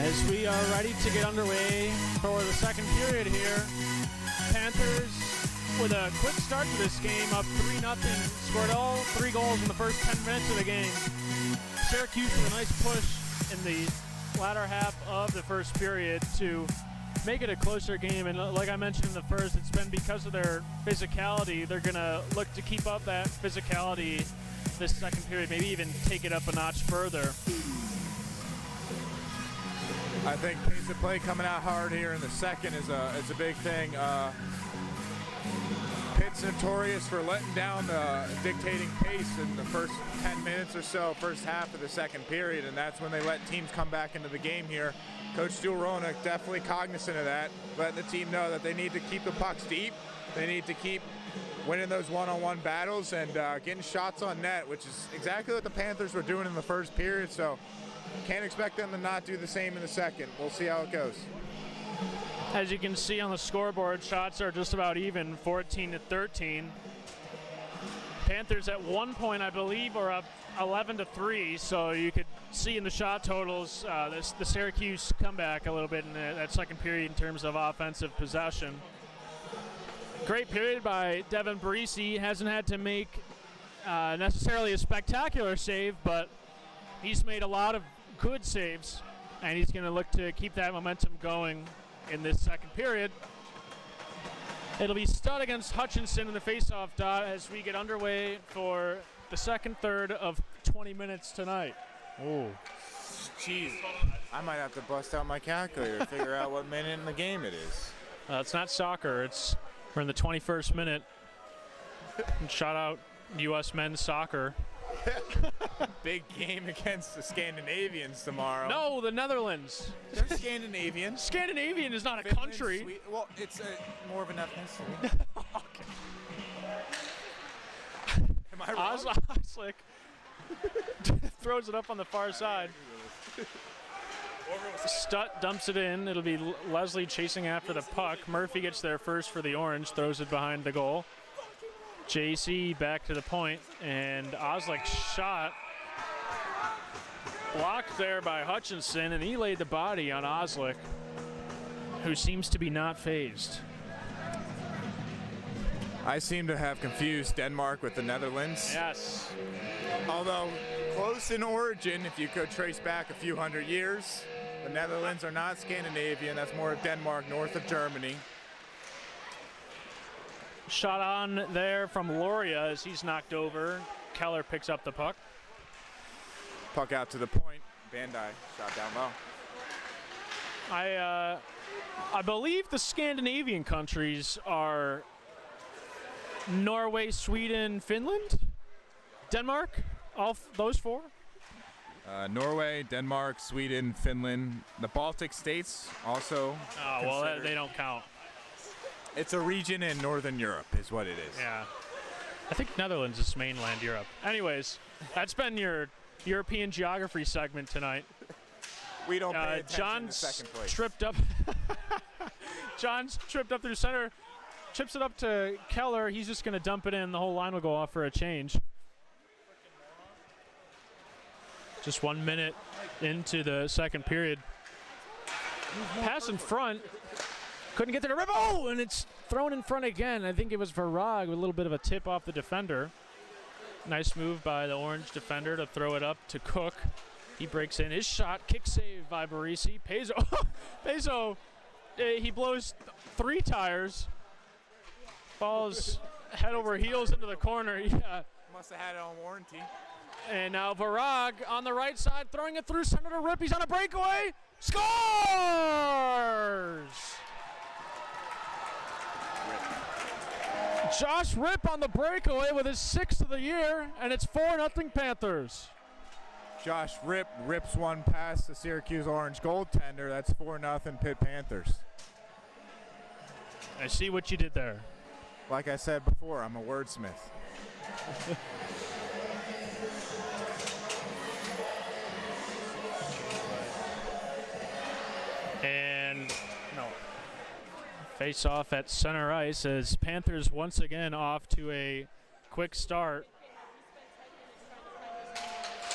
As we are ready to get underway for the second period here, Panthers with a quick start to this game, up 3-0, scored all 3 goals in the first 10 minutes of the game. Syracuse with a nice push in the latter half of the first period to make it a closer game, and like I mentioned in the first, it's been because of their physicality. They're going to look to keep up that physicality this second period, maybe even take it up a notch further. I think pace of play coming out hard here in the second is a big thing. Pitt's notorious for letting down the dictating pace in the first 10 minutes or so, first half of the second period, and that's when they let teams come back into the game here. Coach Roenick definitely cognizant of that, letting the team know that they need to keep the pucks deep. They need to keep winning those one-on-one battles and getting shots on net, which is exactly what the Panthers were doing in the first period, so can't expect them to not do the same in the second. We'll see how it goes. As you can see on the scoreboard, shots are just about even, 14-13. Panthers at one point, I believe, are up 11-3, so you could see in the shot totals the Syracuse comeback a little bit in that second period in terms of offensive possession. Great period by Devin Barisi. Hasn't had to make necessarily a spectacular save, but he's made a lot of good saves, and he's going to look to keep that momentum going in this second period. It'll be Studd against Hutchinson in the faceoff dot as we get underway for the second third of 20 minutes tonight. Oh, jeez. I might have to bust out my calculator to figure out what minute in the game it is. It's not soccer. We're in the 21st minute. And shout out U.S. men's soccer. Big game against the Scandinavians tomorrow. No, the Netherlands. They're Scandinavian. Scandinavian is not a Finland, country. Well, it's more of an ethnicity. Okay. Am I wrong? Oslick throws it up on the far side. Stutt dumps it in. It'll be Leslie chasing after the puck. Murphy gets there first for the Orange, throws it behind the goal. JC back to the point, and Oslick's shot blocked there by Hutchinson, and he laid the body on Oslick, who seems to be not phased. I seem to have confused Denmark with the Netherlands. Yes. Although close in origin, if you could trace back a few hundred years, the Netherlands are not Scandinavian. That's more of Denmark, north of Germany. Shot on there from Loria as he's knocked over. Keller picks up the puck. Puck out to the point. Bandai shot down low. I believe the Scandinavian countries are Norway, Sweden, Finland, Denmark, those 4? Norway, Denmark, Sweden, Finland, the Baltic states also. Oh, well, they don't count. It's a region in Northern Europe is what it is. Yeah. I think Netherlands is mainland Europe. Anyways, that's been your European geography segment tonight. We don't pay attention John's to second place. tripped up. John's tripped up through center, chips it up to Keller. He's just going to dump it in. The whole line will go off for a change. Just 1 minute into the second period. Pass in front. Couldn't get there to rip. Oh, and it's thrown in front again. I think it was Varag with a little bit of a tip off the defender. Nice move by the Orange defender to throw it up to Cook. He breaks in his shot. Kick save by Barisi. Peso, he blows 3 tires. Falls head over heels into the corner. Yeah. Must have had it on warranty. And now Varag on the right side, throwing it through center to Rip. He's on a breakaway. Scores! Josh Rip on the breakaway with his 6th of the year, and it's 4-0 Panthers. Josh rips one past the Syracuse Orange goaltender. That's 4-0 Pitt Panthers. I see what you did there. Like I said before, I'm a wordsmith. And no. Face off at center ice as Panthers once again off to a quick start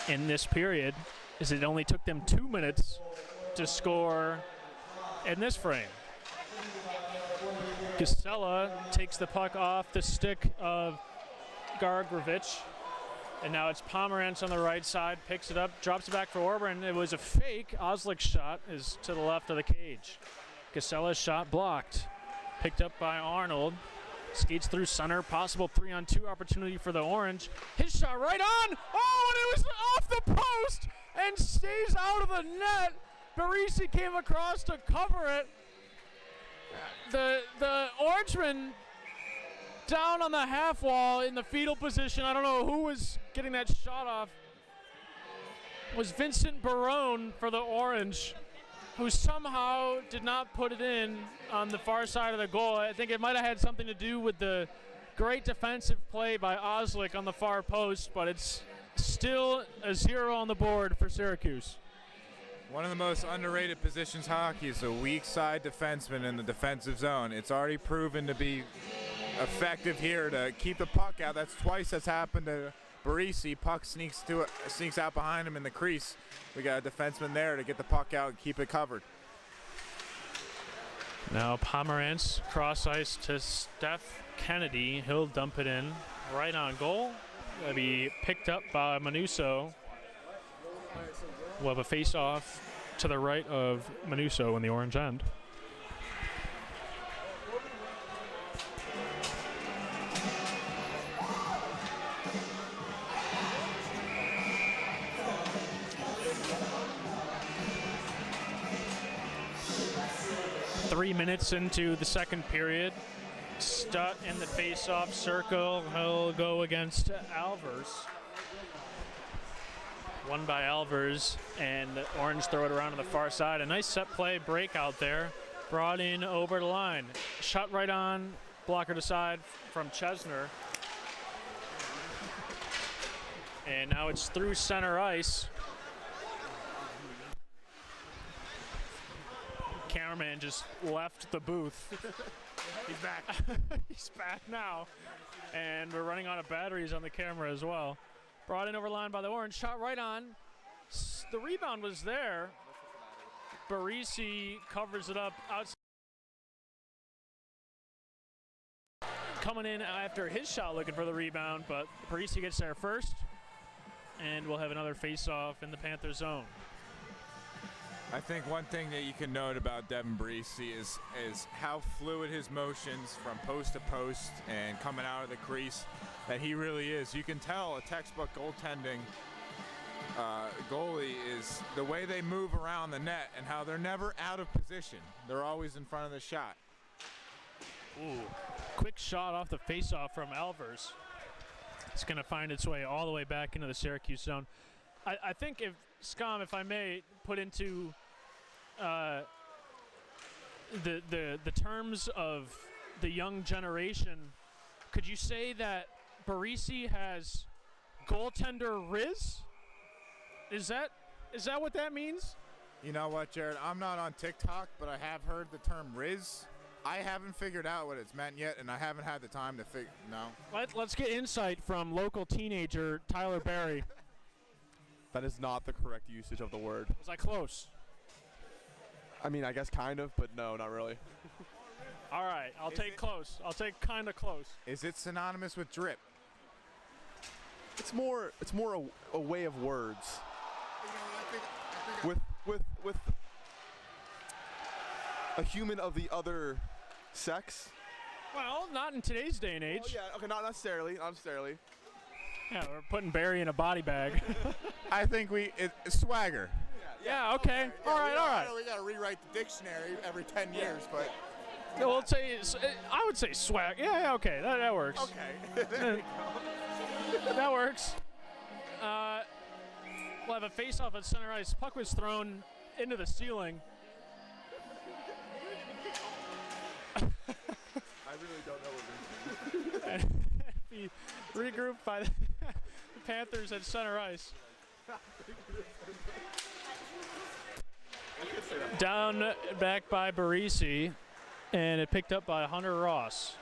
in this period, as it only took them 2 minutes to score in this frame. Casella takes the puck off the stick of Gargrovich, and now it's Pomerantz on the right side, picks it up, drops it back for Orban. It was a fake. Oslick's shot is to the left of the cage. Casella's shot blocked. Picked up by Arnold. Skates through center. Possible 3-on-2 opportunity for the Orange. His shot right on. Oh, and it was off the post and stays out of the net. Barisi came across to cover it. The Orangeman down on the half wall in the fetal position. I don't know who was getting that shot off. It was Vincent Barone for the Orange, who somehow did not put it in on the far side of the goal. I think it might have had something to do with the great defensive play by Oslick on the far post, but it's still a 0 on the board for Syracuse. One of the most underrated positions hockey is a weak side defenseman in the defensive zone. It's already proven to be effective here to keep the puck out. That's twice that's happened to Barisi. Puck sneaks out behind him in the crease. We got a defenseman there to get the puck out and keep it covered. Now Pomerantz cross ice to Steph Kennedy. He'll dump it in right on goal. That'll be picked up by Manuso. We'll have a face-off to the right of Manuso in the orange end. Three minutes into the second period. Stutt in the face-off circle. He'll go against Alvers. Won by Alvers, and the Orange throw it around to the far side. A nice set play break out there. Brought in over the line. Shot right on, blocker to side from Chesner. And now it's through center ice. Cameraman just left the booth. He's back. He's back now. And we're running out of batteries on the camera as well. Brought in over line by the Orange. Shot right on. The rebound was there. Barisi covers it up outside. Coming in after his shot looking for the rebound, but Barisi gets there first. And we'll have another face-off in the Panther zone. I think one thing that you can note about Devin Barisi is how fluid his motions from post to post and coming out of the crease that he really is. You can tell a textbook goaltending goalie is the way they move around the net and how they're never out of position. They're always in front of the shot. Ooh, quick shot off the face-off from Alvers. It's going to find its way all the way back into the Syracuse zone. I think if Scom, if I may, put into the terms of the young generation, could you say that Barisi has goaltender Riz? Is that what that means? You know what, Jared? I'm not on TikTok, but I have heard the term Riz. I haven't figured out what it's meant yet, and I haven't had the time to figure. No. Let's get insight from local teenager Tyler Barry. That is not the correct usage of the word. Was I close? I mean, I guess kind of, but no, not really. All right, I'll take close. I'll take kind of close. Is it synonymous with drip? It's more a way of words. With a human of the other sex. Well, not in today's day and age. Oh, yeah, okay, not necessarily. Yeah, we're putting Barry in a body bag. I think it's swagger. Yeah, okay. Yeah, all right. We got to rewrite the dictionary every 10 years, but. No, we'll say, I would say swag. Yeah, okay, that works. Okay. That works. We'll have a face-off at center ice. Puck was thrown into the ceiling. I really don't know what we're doing. Be regrouped by the Panthers at center ice. Down back by Barisi, and it picked up by Hunter Ross.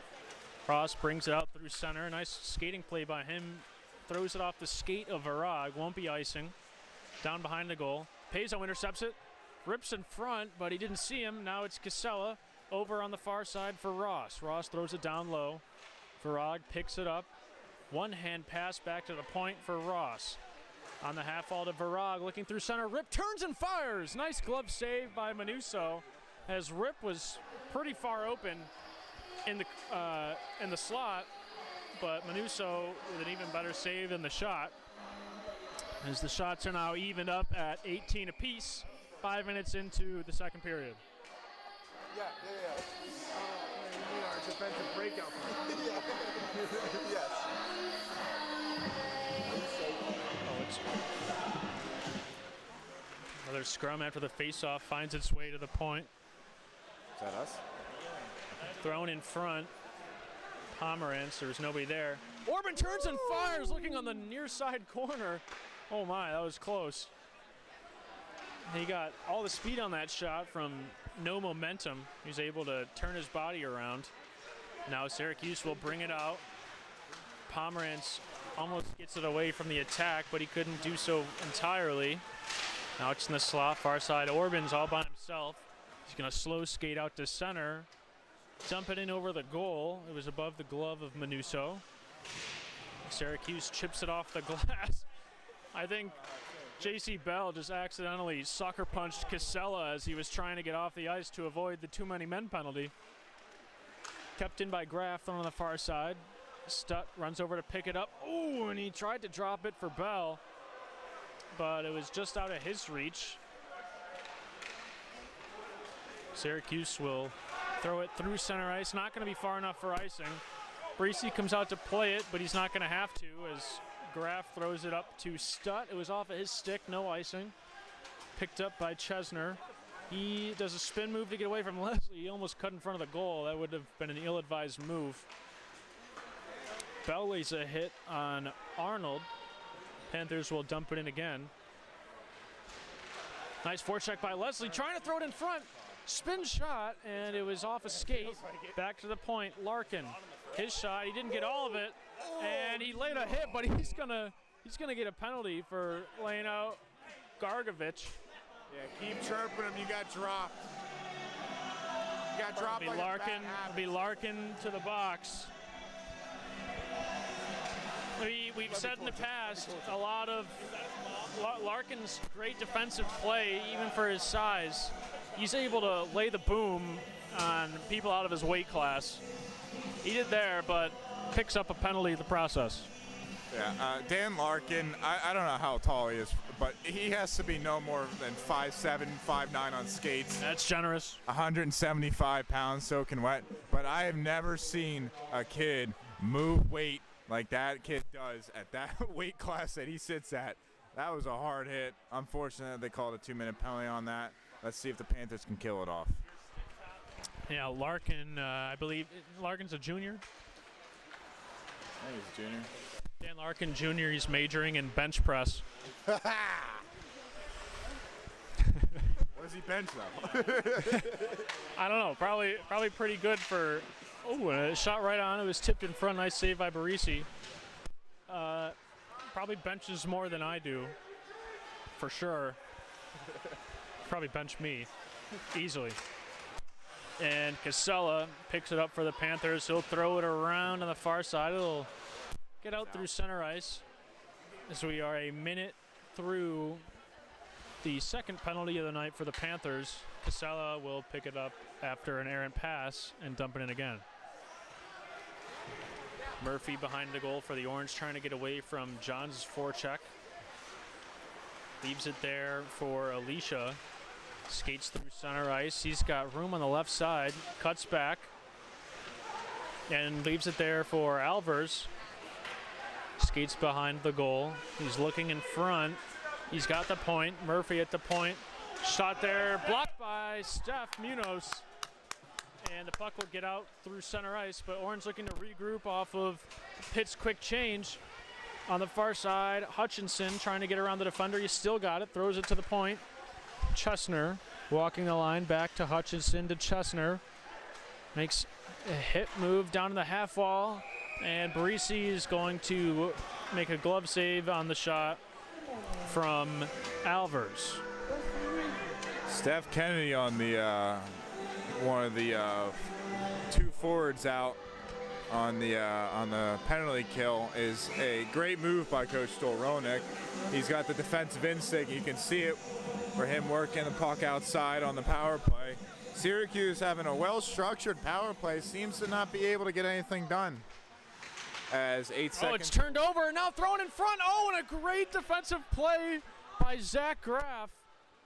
Ross brings it out through center. Nice skating play by him. Throws it off the skate of Varag. Won't be icing. Down behind the goal. Pazzo intercepts it. Rips in front, but he didn't see him. Now it's Casella over on the far side for Ross. Ross throws it down low. Virag picks it up. One-hand pass back to the point for Ross. On the half wall to Virag, looking through center. Rip turns and fires. Nice glove save by Manuso, as Rip was pretty far open in the slot, but Manuso with an even better save than the shot. As the shots are now evened up at 18 apiece, 5 minutes into the second period. Yeah. Our defensive breakout. Yes. Another scrum after the faceoff finds its way to the point. Is that us? Thrown in front. Pomerantz, there's nobody there. Orban turns and fires, looking on the near side corner. Oh my, that was close. He got all the speed on that shot from no momentum. He was able to turn his body around. Now Syracuse will bring it out. Pomerantz almost gets it away from the attack, but he couldn't do so entirely. Now it's in the slot, far side. Orban's all by himself. He's going to slow skate out to center. Dump it in over the goal. It was above the glove of Manuso. Syracuse chips it off the glass. I think J.C. Bell just accidentally sucker punched Casella as he was trying to get off the ice to avoid the too many men penalty. Kept in by Graff, thrown on the far side. Stutt runs over to pick it up. Oh, and he tried to drop it for Bell, but it was just out of his reach. Syracuse will throw it through center ice. Not going to be far enough for icing. Breesy comes out to play it, but he's not going to have to as Graff throws it up to Stutt. It was off of his stick, no icing. Picked up by Chesner. He does a spin move to get away from Leslie. He almost cut in front of the goal. That would have been an ill-advised move. Bell lays a hit on Arnold. Panthers will dump it in again. Nice forecheck by Leslie, trying to throw it in front. Spin shot, and it was off a skate. Back to the point, Larkin. His shot, he didn't get all of it, and he laid a hit, but he's gonna get a penalty for laying out Gargovich. Yeah, keep chirping him. You got dropped. You got dropped It'll be like Larkin. It'll be Larkin to the box. We've said in the past a lot of Larkin's great defensive play, even for his size. He's able to lay the boom on people out of his weight class. He did there, but picks up a penalty in the process. Yeah, Dan Larkin, I don't know how tall he is, but he has to be no more than 5'7", 5'9" on skates. That's generous. 175 pounds soaking wet. But I have never seen a kid move weight like that kid does at that weight class that he sits at. That was a hard hit. Unfortunately, they called a 2-minute penalty on that. Let's see if the Panthers can kill it off. Yeah, Larkin, I believe Larkin's a junior. I think he's a junior. Dan Larkin Jr., he's majoring in bench press. What does he bench though? I don't know, probably pretty good for, a shot right on, it was tipped in front, nice save by Barisi. Probably benches more than I do, for sure. Probably bench me, easily. And Casella picks it up for the Panthers. He'll throw it around on the far side. It'll get out through center ice as we are a minute through the second penalty of the night for the Panthers. Casella will pick it up after an errant pass and dump it in again. Murphy behind the goal for the Orange, trying to get away from Johns' forecheck. Leaves it there for Alicia. Skates through center ice. He's got room on the left side. Cuts back. And leaves it there for Alvers. Skates behind the goal. He's looking in front. He's got the point. Murphy at the point. Shot there. Blocked by Steph Munoz. And the puck will get out through center ice. But Orange looking to regroup off of Pitt's quick change. On the far side, Hutchinson trying to get around the defender. He still got it. Throws it to the point. Chesner walking the line back to Hutchinson to Chesner. Makes a hit move down to the half wall. And Barisi is going to make a glove save on the shot from Alvers. Steph Kennedy on the one of the two forwards out on the penalty kill is a great move by Coach Stolronek. He's got the defensive instinct. You can see it for him working the puck outside on the power play. Syracuse having a well-structured power play seems to not be able to get anything done. As 8 seconds. Oh, it's turned over, now thrown in front. Oh, and a great defensive play by Zach Graff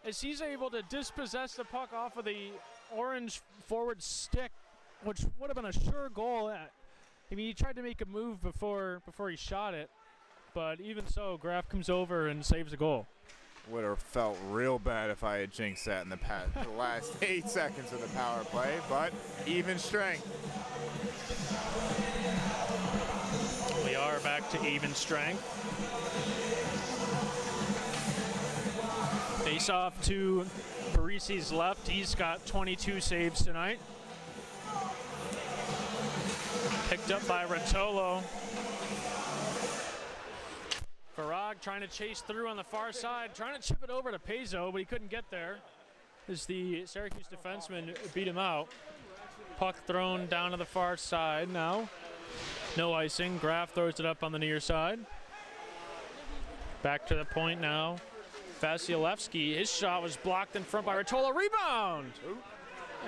as he's able to dispossess the puck off of the Orange forward stick, which would have been a sure goal. I mean, he tried to make a move before he shot it, but even so, Graff comes over and saves a goal. Would have felt real bad if I had jinxed that in the last 8 seconds of the power play, but even strength. We are back to even strength. Face off to Barisi's left. He's got 22 saves tonight. Picked up by Rotolo. Farag trying to chase through on the far side, trying to chip it over to Pezo, but he couldn't get there as the Syracuse defenseman beat him out. Puck thrown down to the far side now. No icing. Graff throws it up on the near side. Back to the point now. Vasilevsky, his shot was blocked in front by Rotolo. Rebound!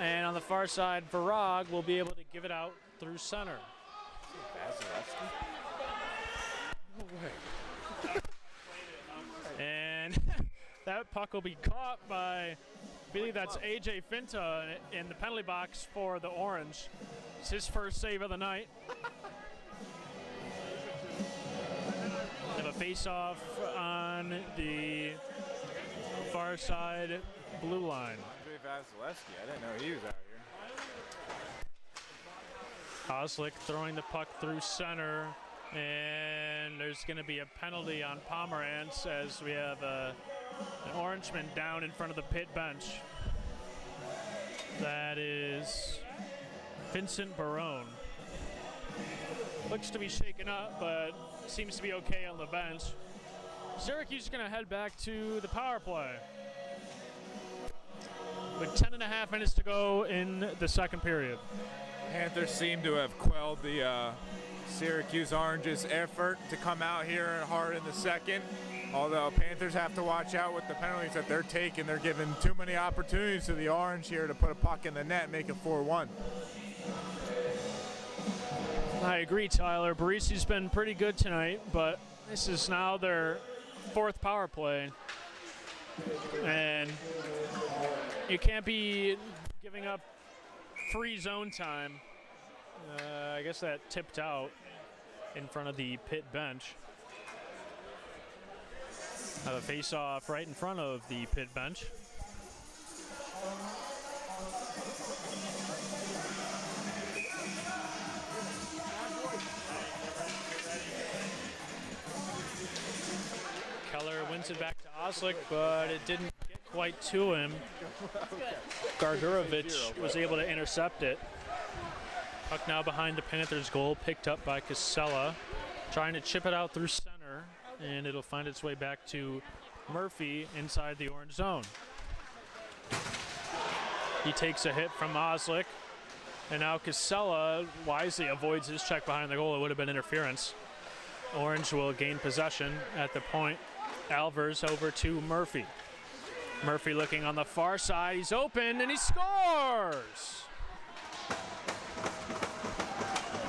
And on the far side, Farag will be able to give it out through center. Vasilevsky? No way. And that puck will be caught by, I believe that's AJ Finta in the penalty box for the Orange. It's his first save of the night. Have a face-off on the far side blue line. Andre Vasilevsky, I didn't know he was out here. Oslick throwing the puck through center, and there's going to be a penalty on Pomerantz as we have an Orangeman down in front of the Pitt bench. That is Vincent Barone. Looks to be shaken up, but seems to be okay on the bench. Syracuse is going to head back to the power play with 10.5 minutes to go in the second period. Panthers seem to have quelled the Syracuse Orange's effort to come out here hard in the second. Although Panthers have to watch out with the penalties that they're taking. They're giving too many opportunities to the Orange here to put a puck in the net and make it 4-1. I agree, Tyler. Barisi's been pretty good tonight, but this is now their fourth power play. And you can't be giving up free zone time. I guess that tipped out in front of the Pitt bench. Have a face-off right in front of the Pitt bench. Keller wins it back to Oslick, but it didn't get quite to him. Gargurovich was able to intercept it. Puck now behind the Panthers' goal, picked up by Casella. Trying to chip it out through center, and it'll find its way back to Murphy inside the orange zone. He takes a hit from Oslick, and now Casella wisely avoids his check behind the goal. It would have been interference. Orange will gain possession at the point. Alvers over to Murphy. Murphy looking on the far side. He's open, and he scores!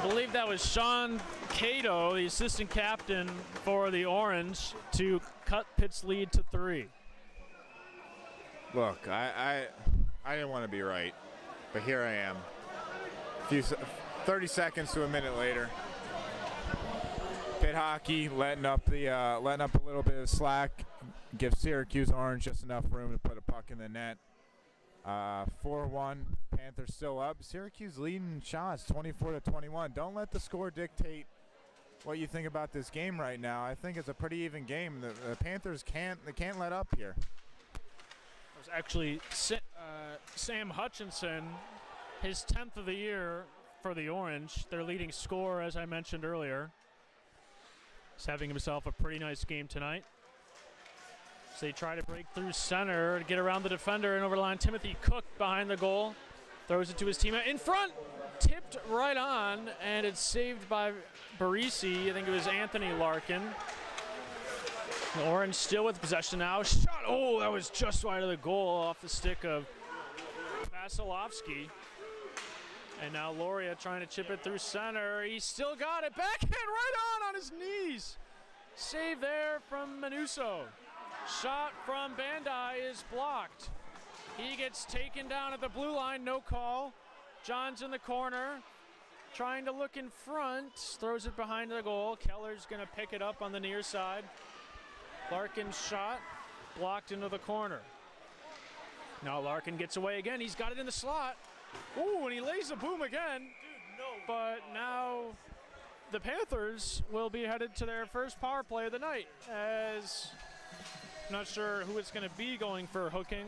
I believe that was Sean Cato, the assistant captain for the Orange, to cut Pitt's lead to 3. Look, I didn't want to be right, but here I am. 30 seconds to a minute later. Pitt Hockey letting up a little bit of slack, give Syracuse Orange just enough room to put a puck in the net. 4-1, Panthers still up. Syracuse leading shots, 24-21. Don't let the score dictate what you think about this game right now. I think it's a pretty even game. The Panthers can't let up here. It was actually Sam Hutchinson, his 10th of the year for the Orange. Their leading scorer, as I mentioned earlier. He's having himself a pretty nice game tonight. they try to break through center to get around the defender and over the line. Timothy Cook behind the goal. Throws it to his teammate in front. Tipped right on, and it's saved by Barisi. I think it was Anthony Larkin. The Orange still with possession now. Shot. Oh, that was just wide of the goal off the stick of Vasilevsky. And now Loria trying to chip it through center. He's still got it. Backhand right on his knees. Save there from Manuso. Shot from Bandai is blocked. He gets taken down at the blue line, no call. John's in the corner, trying to look in front. Throws it behind the goal. Keller's gonna pick it up on the near side. Larkin's shot, blocked into the corner. Now Larkin gets away again. He's got it in the slot. Ooh, and he lays a boom again. But now the Panthers will be headed to their first power play of the night, as I'm not sure who it's going to be going for hooking.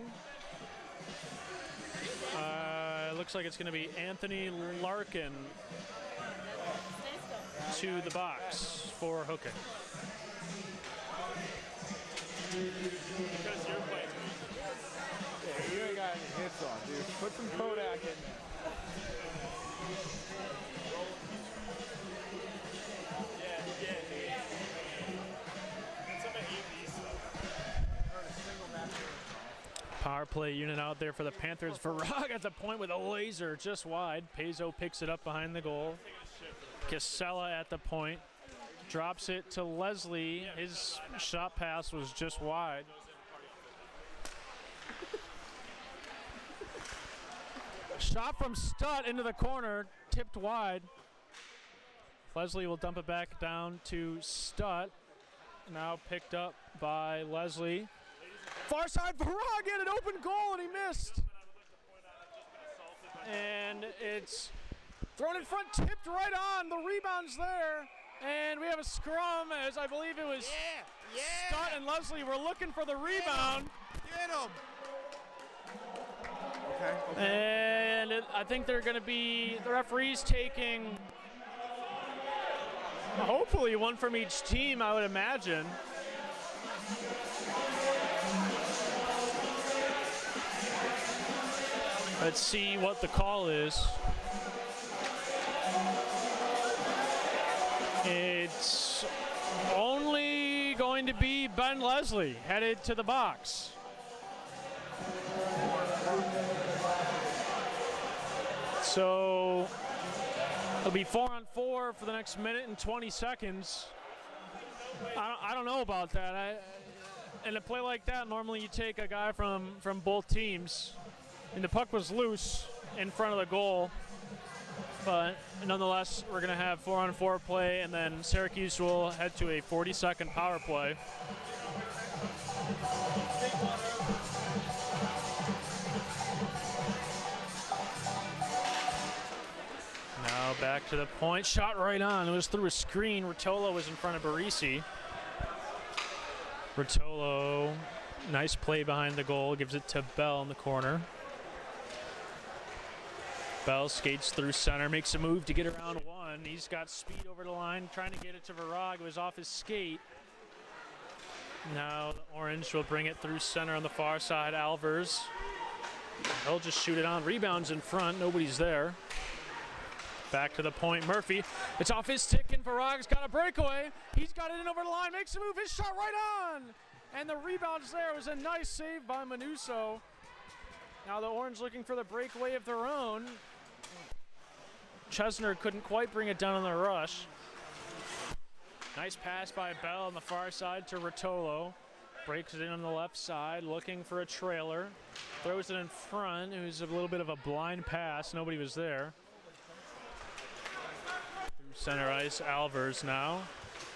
It looks like it's going to be Anthony Larkin to the box for hooking. Because you're playing. Yeah, you ain't got any hits on, dude. Put some Kodak in there. Power play unit out there for the Panthers. Varag at the point with a laser just wide. Pezzo picks it up behind the goal. Casella at the point. Drops it to Leslie. His shot pass was just wide. Shot from Stutt into the corner. Tipped wide. Leslie will dump it back down to Stutt. Now picked up by Leslie. Far side, Varag had an open goal and he missed. And it's thrown in front, tipped right on. The rebound's there. And we have a scrum, as I believe it was Stutt and Leslie were looking for the rebound. Get him! And I think they're going to be, the referees taking, hopefully one from each team, I would imagine. Let's see what the call is. It's only going to be Ben Leslie headed to the box. So it'll be 4-on-4 for the next minute and 20 seconds. I don't know about that. In a play like that, normally you take a guy from both teams. And the puck was loose in front of the goal. But nonetheless, we're going to have 4-on-4 play, and then Syracuse will head to a 40-second power play. Now back to the point. Shot right on. It was through a screen. Rotolo was in front of Barisi. Rotolo, nice play behind the goal. Gives it to Bell in the corner. Bell skates through center, makes a move to get around one. He's got speed over the line, trying to get it to Varag. It was off his skate. Now the Orange will bring it through center on the far side. Alvers. He'll just shoot it on. Rebounds in front. Nobody's there. Back to the point. Murphy. It's off his stick, and Varag's got a breakaway. He's got it in over the line. Makes a move. His shot right on. And the rebound's there. It was a nice save by Manuso. Now the Orange looking for the breakaway of their own. Chesner couldn't quite bring it down on the rush. Nice pass by Bell on the far side to Rotolo. Breaks it in on the left side, looking for a trailer. Throws it in front. It was a little bit of a blind pass. Nobody was there. Through center ice, Alvers now.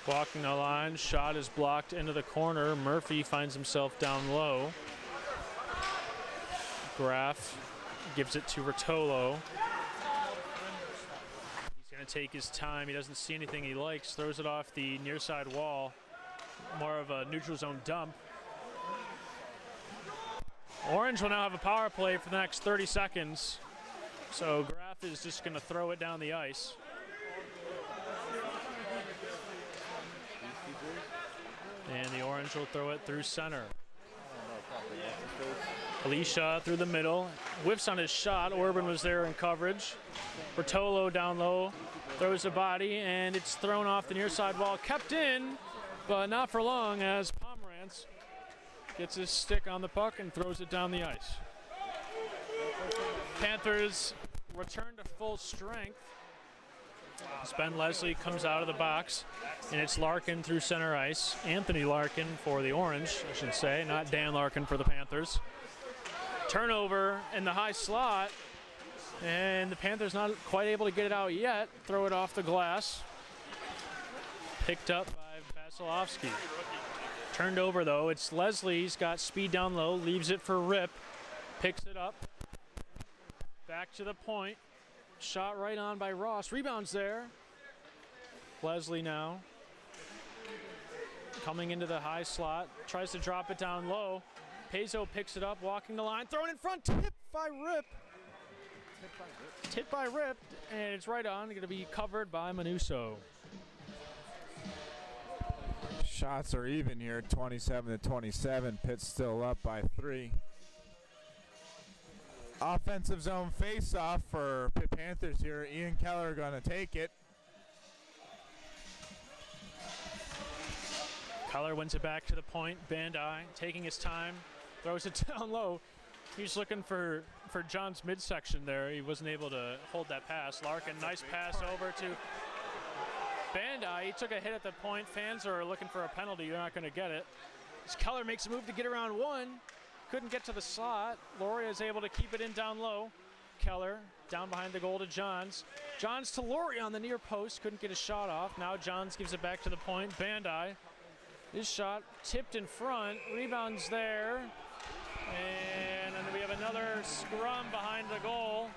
Walking the line. Shot is blocked into the corner. Murphy finds himself down low. Graff gives it to Rotolo. He's going to take his time. He doesn't see anything he likes. Throws it off the near side wall. More of a neutral zone dump. Orange will now have a power play for the next 30 seconds. So Graff is just going to throw it down the ice. And the Orange will throw it through center. Alicia through the middle, whiffs on his shot. Orban was there in coverage. Bertolo down low, throws a body, and it's thrown off the near side wall. Kept in, but not for long as Pomerantz gets his stick on the puck and throws it down the ice. Panthers return to full strength. As Ben Leslie comes out of the box, and it's Larkin through center ice. Anthony Larkin for the Orange, I should say, not Dan Larkin for the Panthers. Turnover in the high slot, and the Panthers not quite able to get it out yet. Throw it off the glass. Picked up by Vasilevsky. Turned over though, it's Leslie. He's got speed down low, leaves it for Rip. Picks it up. Back to the point. Shot right on by Ross. Rebounds there. Leslie now. Coming into the high slot. Tries to drop it down low. Pezo picks it up, walking the line. Thrown in front. Tipped by Rip. Tipped by Rip. And it's right on. Going to be covered by Manuso. Shots are even here, 27-27. Pitt's still up by 3. Offensive zone face-off for Pitt Panthers here. Ian Keller going to take it. Keller wins it back to the point. Bandai taking his time, throws it down low. He's looking for John's midsection there. He wasn't able to hold that pass. Larkin, nice pass over to Bandai. He took a hit at the point. Fans are looking for a penalty. You're not going to get it. As Keller makes a move to get around one. Couldn't get to the slot. Lauria is able to keep it in down low. Keller down behind the goal to Johns. Johns to Lauria on the near post. Couldn't get a shot off. Now Johns gives it back to the point. Bandai. His shot tipped in front. Rebounds there. And then we have another scrum behind the goal.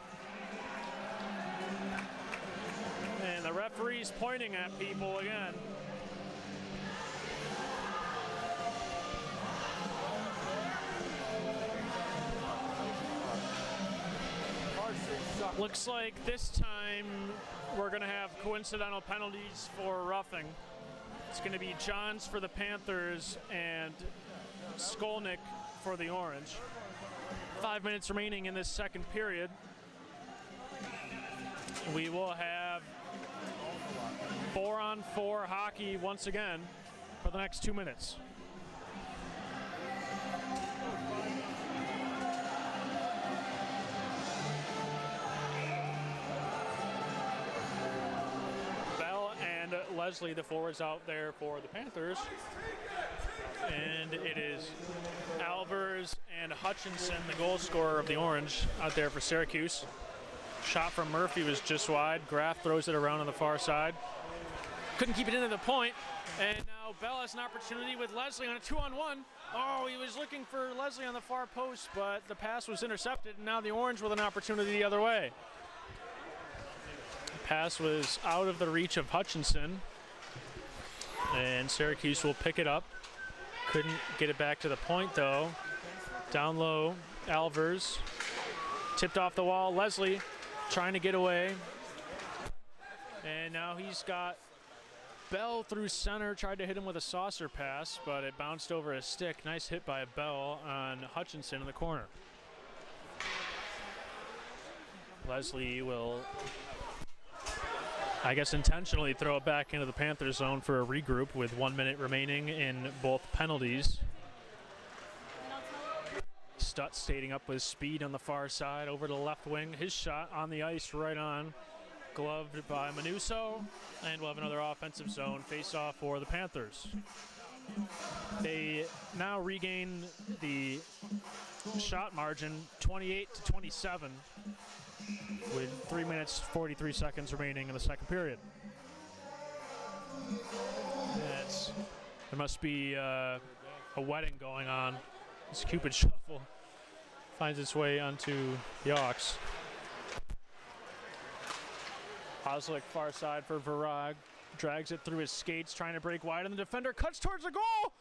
And the referee's pointing at people again. Looks like this time we're going to have coincidental penalties for roughing. It's going to be Johns for the Panthers and Skolnick for the Orange. 5 minutes remaining in this second period. We will have 4-on-4 hockey once again for the next 2 minutes. Leslie, the forwards out there for the Panthers. And it is Albers and Hutchinson, the goal scorer of the Orange, out there for Syracuse. Shot from Murphy was just wide. Graff throws it around on the far side. Couldn't keep it into the point. And now Bell has an opportunity with Leslie on a 2-on-1. Oh, he was looking for Leslie on the far post, but the pass was intercepted. And now the Orange with an opportunity the other way. Pass was out of the reach of Hutchinson, and Syracuse will pick it up. Couldn't get it back to the point though. Down low, Albers tipped off the wall. Leslie trying to get away, and now he's got Bell through center. Tried to hit him with a saucer pass, but it bounced over his stick. Nice hit by Bell on Hutchinson in the corner. Leslie will, I guess, intentionally throw it back into the Panthers zone for a regroup with 1 minute remaining in both penalties. Stutz staying up with speed on the far side over to the left wing. His shot on the ice right on, gloved by Manuso, and we'll have another offensive zone face-off for the Panthers. They now regain the shot margin 28-27. with 3 minutes 43 seconds remaining in the second period. There must be a wedding going on. This Cupid Shuffle finds its way onto the aux. Hoslick far side for Virag. Drags it through his skates, trying to break wide, and the defender cuts towards the goal.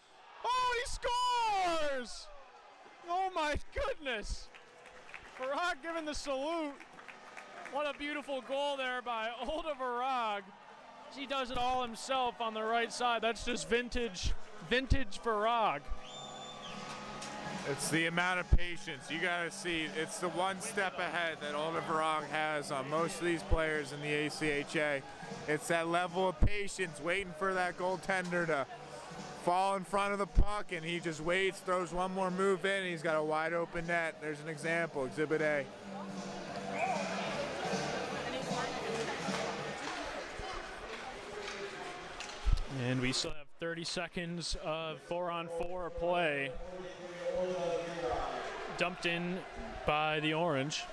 Oh, he scores! Oh my goodness! Virag giving the salute. What a beautiful goal there by Olda Virag. He does it all himself on the right side. That's just vintage Virag. It's the amount of patience. You got to see, it's the one step ahead that Oldenburg has on most of these players in the ACHA. It's that level of patience, waiting for that goaltender to fall in front of the puck, and he just waits, throws one more move in, and he's got a wide open net. There's an example, Exhibit A. And we still have 30 seconds of 4-on-4 play. Dumped in by the Orange.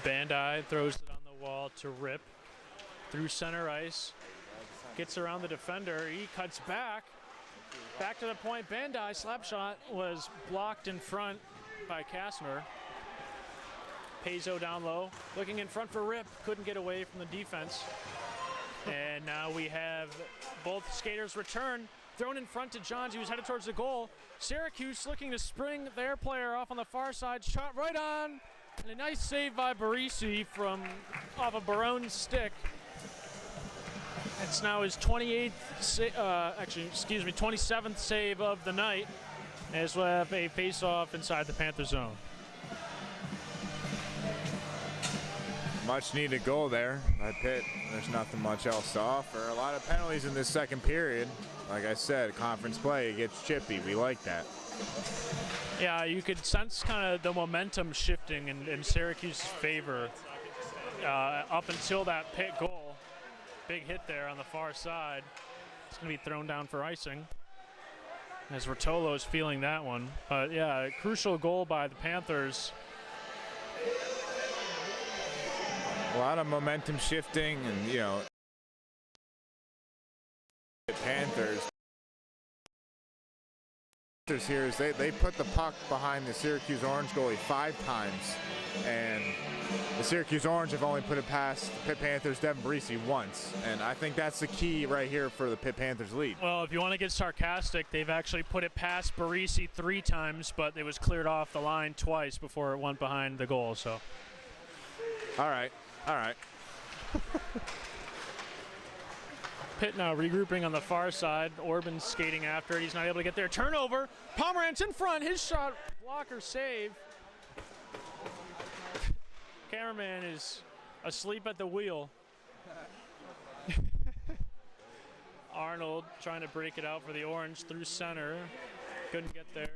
Bandai throws it on the wall to Rip. Through center ice. Gets around the defender. He cuts back. Back to the point. Bandai slap shot was blocked in front by Kastner. Paizo down low. Looking in front for Rip. Couldn't get away from the defense. And now we have both skaters return. Thrown in front to Johns, who's headed towards the goal. Syracuse looking to spring their player off on the far side. Shot right on. And a nice save by Barisi from off of Barone's stick. It's now his 27th save of the night, as we'll have a face-off inside the Panther zone. Much needed goal there by Pitt. There's nothing much else to offer. A lot of penalties in this second period. Like I said, conference play, it gets chippy. We like that. Yeah, you could sense kind of the momentum shifting in Syracuse's favor up until that Pitt goal. Big hit there on the far side. It's going to be thrown down for icing, as Rotolo's feeling that one. But yeah, a crucial goal by the Panthers. A lot of momentum shifting, and you know, the Panthers here is they put the puck behind the Syracuse Orange goalie 5 times, and the Syracuse Orange have only put it past the Pitt Panthers' Devin Barisi once, and I think that's the key right here for the Pitt Panthers lead. Well, if you want to get sarcastic, they've actually put it past Barisi 3 times, but it was cleared off the line twice before it went behind the goal. So, all right. Pitt now regrouping on the far side. Orban's skating after it. He's not able to get there. Turnover. Pomerantz in front. His shot blocker save. Cameraman is asleep at the wheel. Arnold trying to break it out for the Orange through center. Couldn't get there.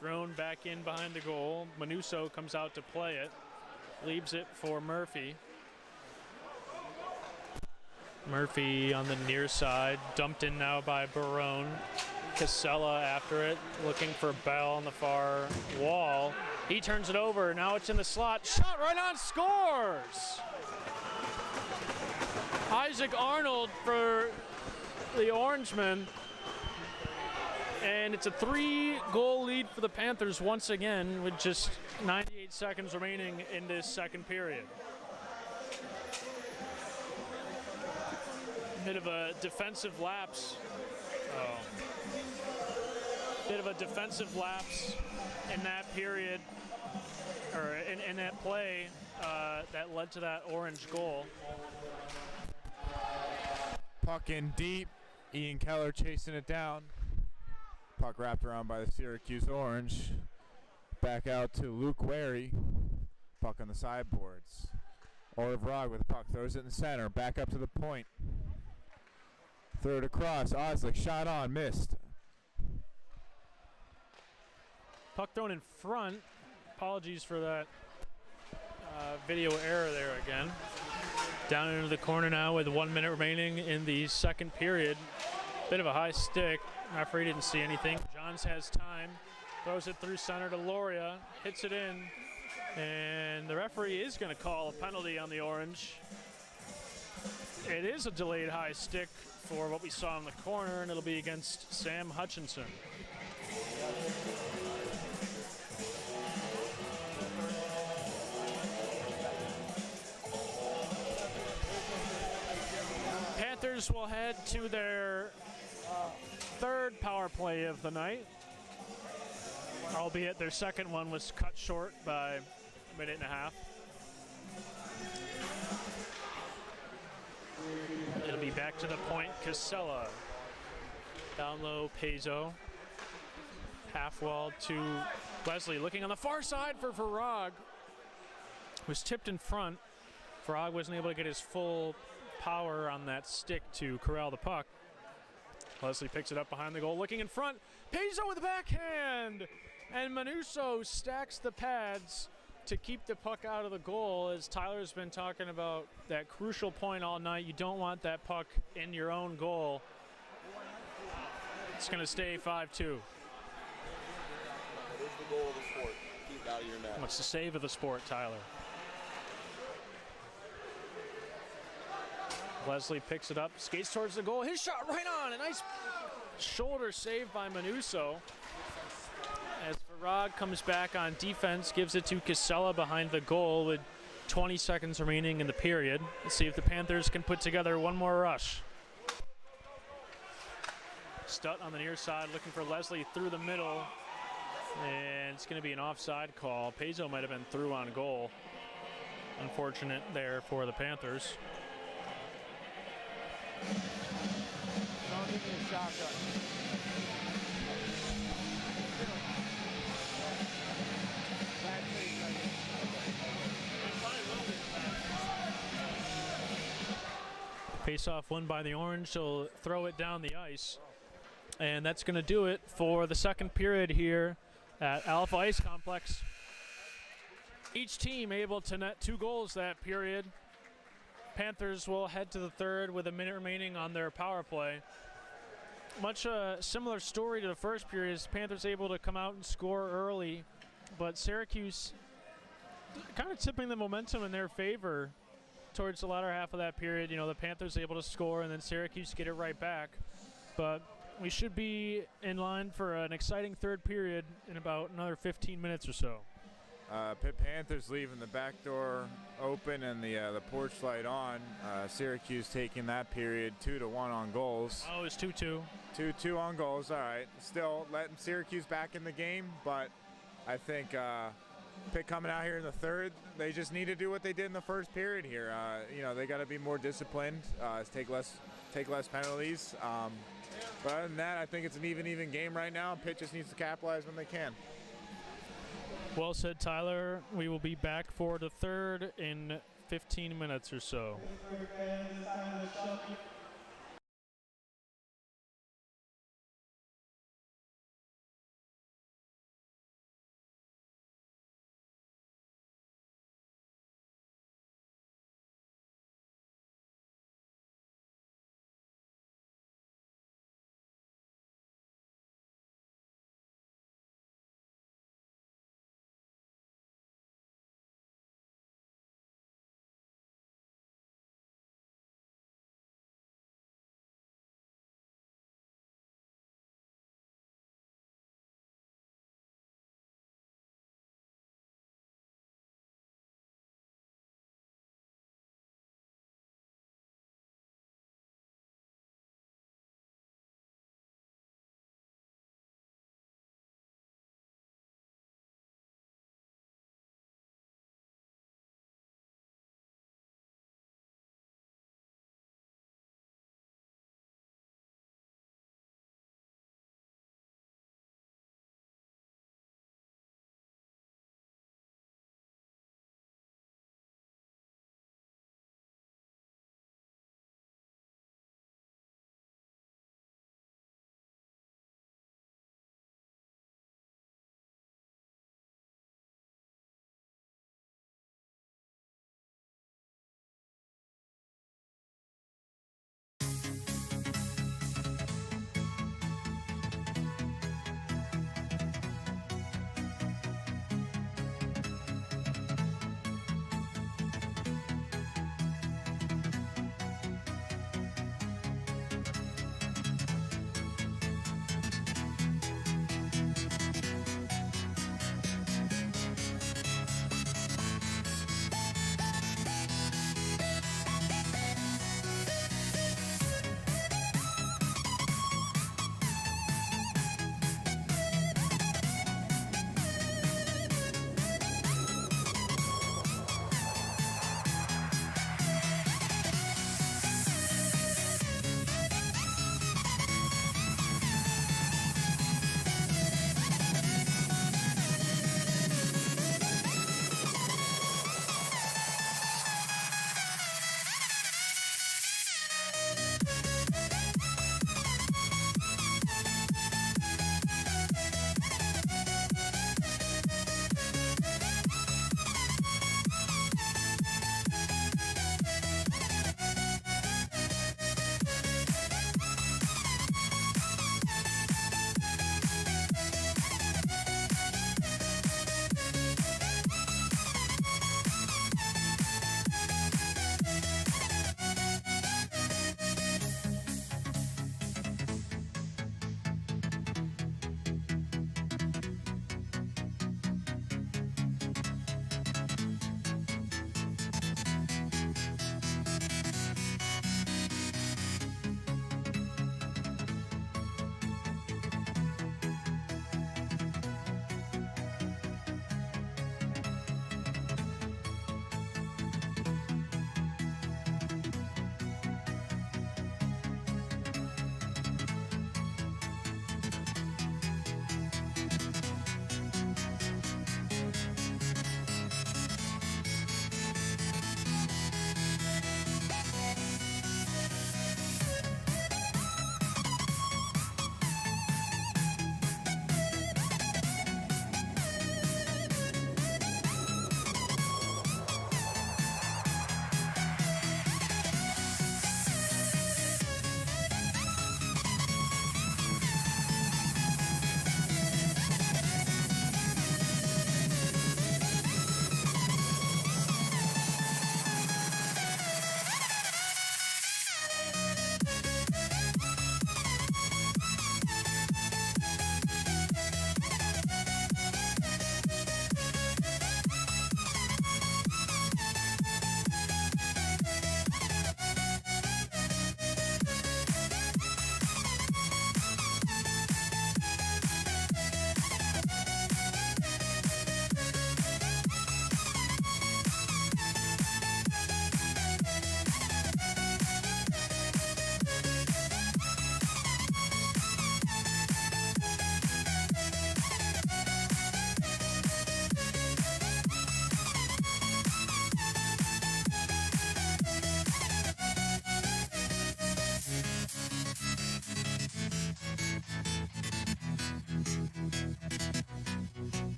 Thrown back in behind the goal. Manuso comes out to play it. Leaves it for Murphy. Murphy on the near side, dumped in now by Barone. Casella after it, looking for Bell on the far wall. He turns it over, now it's in the slot. Shot right on, scores! Isaac Arnold for the Orangemen. And it's a 3-goal lead for the Panthers once again with just 98 seconds remaining in this second period. Bit of a defensive lapse. Bit of a defensive lapse in that period, or in that play that led to that Orange goal. Puck in deep. Ian Keller chasing it down. Puck wrapped around by the Syracuse Orange. Back out to Luke Wary. Puck on the sideboards. Oldenburg with the puck, throws it in the center. Back up to the point. Throw it across. Oslick shot on, missed. Puck thrown in front. Apologies for that video error there again. Down into the corner now with 1 minute remaining in the second period. Bit of a high stick. Referee didn't see anything. Johns has time. Throws it through center to Loria. Hits it in. And the referee is going to call a penalty on the Orange. It is a delayed high stick for what we saw in the corner, and it'll be against Sam Hutchinson. Panthers will head to their third power play of the night, albeit their second one was cut short by a minute and a half. It'll be back to the point. Casella. Down low, Paizo. half wall to Leslie, looking on the far side for Farag. Was tipped in front. Farag wasn't able to get his full power on that stick to corral the puck. Leslie picks it up behind the goal, looking in front. Peso with the backhand! And Manuso stacks the pads to keep the puck out of the goal. As Tyler's been talking about that crucial point all night, you don't want that puck in your own goal. It's going to stay 5-2. That is the goal of the sport. Keep it out of your net. What's the save of the sport, Tyler? Leslie picks it up, skates towards the goal. His shot right on. A nice shoulder save by Manuso. As Farag comes back on defense, gives it to Casella behind the goal with 20 seconds remaining in the period. Let's see if the Panthers can put together one more rush. Stutt on the near side looking for Leslie through the middle. And it's going to be an offside call. Peso might have been through on goal. Unfortunate there for the Panthers. Don't give me a shotgun. Face-off won by the Orange. She'll throw it down the ice. And that's going to do it for the second period here at Alpha Ice Complex. Each team able to net 2 goals that period. Panthers will head to the third with a minute remaining on their power play. Much a similar story to the first period, as Panthers able to come out and score early, but Syracuse kind of tipping the momentum in their favor towards the latter half of that period. You know, the Panthers able to score and then Syracuse get it right back. But we should be in line for an exciting third period in about another 15 minutes or so. Pitt Panthers leaving the back door open and the porch light on. Syracuse taking that period 2-1 on goals. Oh, it's 2-2. 2-2 on goals. All right. Still letting Syracuse back in the game, but I think Pitt coming out here in the third, they just need to do what they did in the first period here. You know, they got to be more disciplined, take less penalties. But other than that, I think it's an even game right now. Pitt just needs to capitalize when they can. Well said, Tyler. We will be back for the third in 15 minutes or so.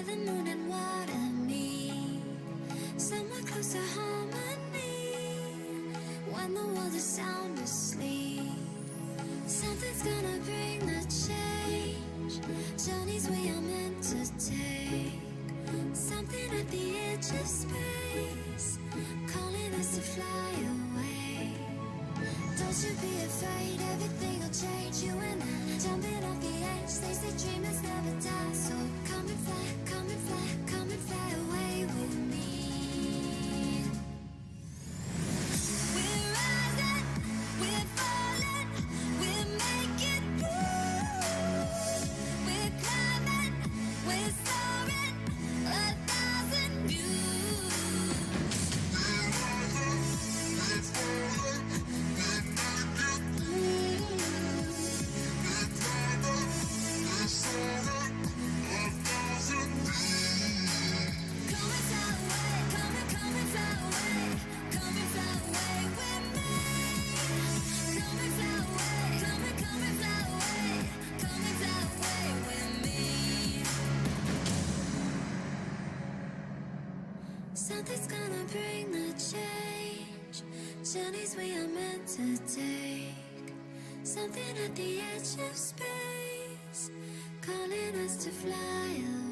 the moon and water meet somewhere close to harmony. When the world is sound asleep, something's gonna bring the change. Journeys we are meant to take, something at the edge of space, calling us to fly away. Don't you be afraid, everything will change. You and I, jumping off the edge. They say dreamers never die, so come and fly, come and fly, come and fly away with me. We're rising, we're falling, we're making moves. We're climbing, we're soaring, 1,000 views. We're rising, we're falling, we're making moves. We're climbing, we're soaring, 1,000 views. Come and fly away, come and fly away, come and fly away with me. Come and fly away, come and fly away, come and fly away with me. Something's gonna bring the change. Journeys we are meant to take. Something at the edge of space, calling us to fly away.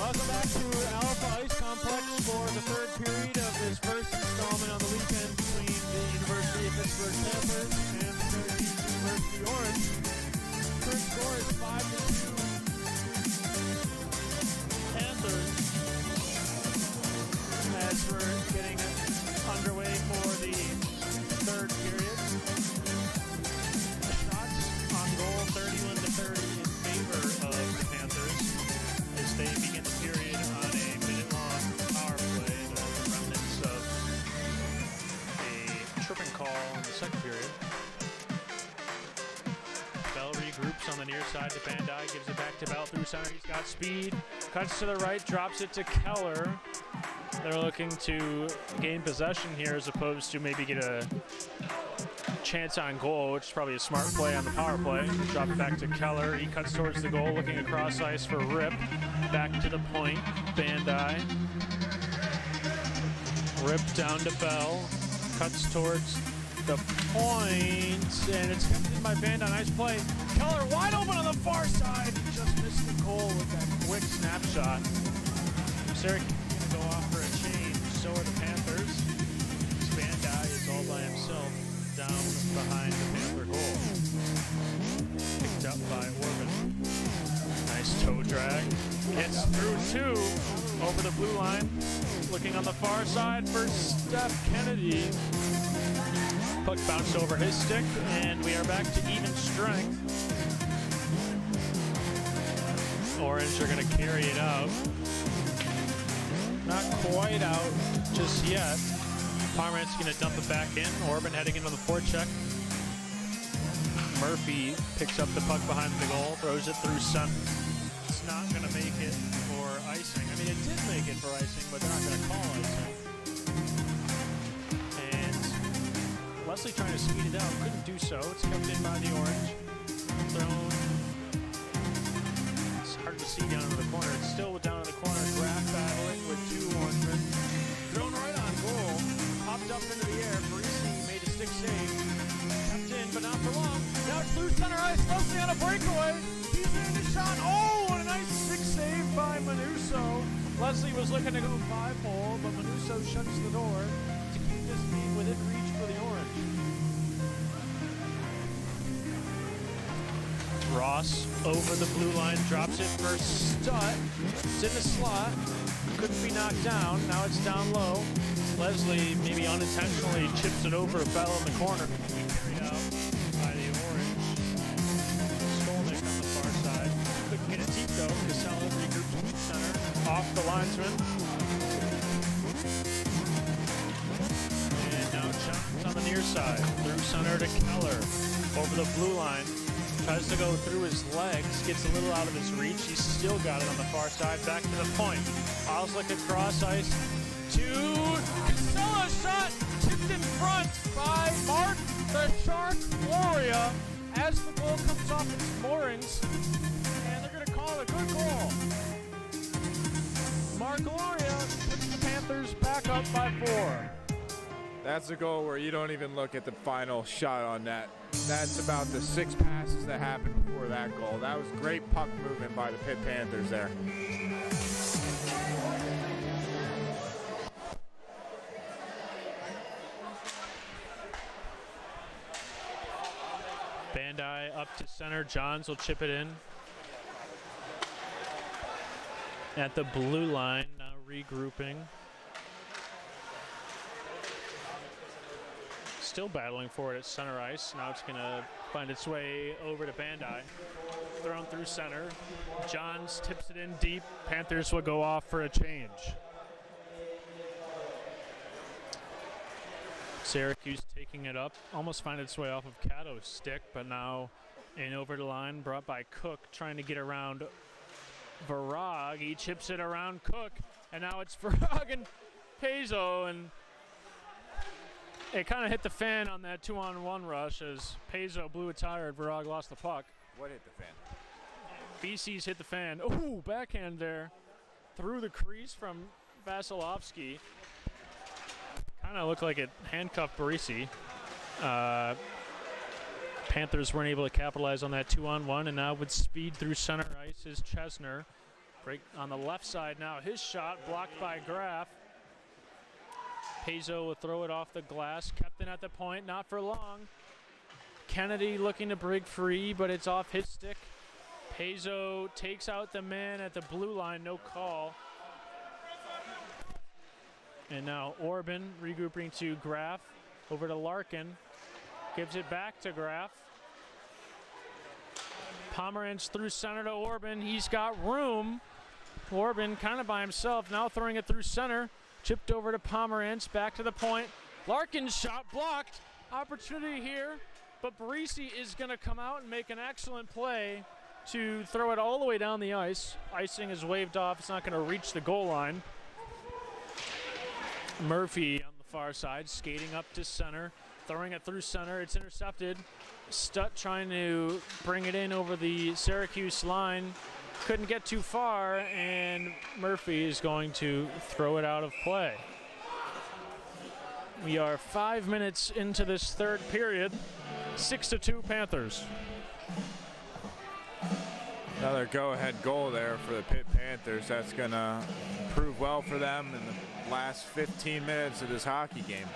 Welcome back to Alpha Ice Complex for the third period of this first installment on the weekend between the University of Pittsburgh Panthers and the Syracuse University Orange. Current score is 5-2 Panthers. As we're getting underway for the third period. Shots on goal 31-30 in favor of the Panthers as they begin the period on a minute-long power play. The remnants of a tripping call in the second period. Bell regroups on the near side to Van Dyke, gives it back to Bell through center. He's got speed, cuts to the right, drops it to Keller. They're looking to gain possession here as opposed to maybe get a chance on goal, which is probably a smart play on the power play. Drop it back to Keller. He cuts towards the goal, looking across ice for Rip. Back to the point. Van Dyke. Rip down to Bell. Cuts towards the point, and it's kept in by Van Dyke. Nice play. Keller wide open on the far side. He just missed the goal with that quick snapshot. Syracuse go off for a change. So are the Panthers. Van Dyke is all by himself down behind the Panther goal. Picked up by Orban. Nice toe drag. Gets through two over the blue line. Looking on the far side for Steph Kennedy. Puck bounced over his stick, and we are back to even strength. Orange are going to carry it out. Not quite out just yet. Parment's going to dump it back in. Orban heading into the forecheck. Murphy picks up the puck behind the goal, throws it through center. It's not going to make it for icing. I mean, it did make it for icing, but they're not going to call icing. And Leslie trying to speed it out, couldn't do so. It's kept in by the Orange. Thrown. It's hard to see down in the corner. It's still down in the corner. Graf battling with two Orangemen. Thrown right on goal. Popped up into the air. Parisi made a stick save. Kept in, but not for long. Now it's through center ice. Leslie on a breakaway. He's in the shot. Oh, and a nice stick save by Manuso. Leslie was looking to go 5-hole, but Manuso shuts the door to keep this game within reach for the Orange. Ross over the blue line, drops it for Stutt. It's in the slot. Couldn't be knocked down. Now it's down low. Leslie maybe unintentionally chips it over Bell in the corner. Carried out by the Orange. Skolnick on the far side. Couldn't get it deep though. Casella regroups from the center. Off the linesman. And now Jones on the near side. Through center to Keller. Over the blue line. Tries to go through his legs, gets a little out of his reach. He's still got it on the far side. Back to the point. Oslick across ice to Casella. Shot tipped in front by Mark the Shark Gloria as the goal comes off its moorings. And they're going to call it a good goal. Mark Gloria puts the Panthers back up by 4. That's a goal where you don't even look at the final shot on that. That's about the 6 passes that happened before that goal. That was great puck movement by the Pitt Panthers there. Bandai up to center. Johns will chip it in. At the blue line, now regrouping. Still battling for it at center ice. Now it's going to find its way over to Bandai. Thrown through center. Johns tips it in deep. Panthers will go off for a change. Syracuse taking it up. Almost find its way off of Cato's stick, but now in over the line, brought by Cook, trying to get around Varag. He chips it around Cook, and now it's Varag and Pezzo, and it kind of hit the fan on that 2-on-1 rush as Pezzo blew a tire and Varag lost the puck. What hit the fan? BC's hit the fan. Ooh, backhand there. Through the crease from Vasilevsky. Kind of looked like it handcuffed Parisi. Panthers weren't able to capitalize on that 2-on-1, and now with speed through center ice is Chesner. Break on the left side now. His shot blocked by Graff. Paizo will throw it off the glass. Kept in at the point, not for long. Kennedy looking to break free, but it's off his stick. Paizo takes out the man at the blue line, no call. And now Orban regrouping to Graff. Over to Larkin. Gives it back to Graff. Pomerantz through center to Orban. He's got room. Orban kind of by himself, now throwing it through center. Chipped over to Pomerantz, back to the point. Larkin's shot blocked. Opportunity here, but Barisi is going to come out and make an excellent play to throw it all the way down the ice. Icing is waved off. It's not going to reach the goal line. Murphy on the far side, skating up to center, throwing it through center. It's intercepted. Stutt trying to bring it in over the Syracuse line. Couldn't get too far, and Murphy is going to throw it out of play. We are 5 minutes into this third period. 6-2 Panthers. Another go-ahead goal there for the Pitt Panthers. That's going to prove well for them in the last 15 minutes of this hockey game.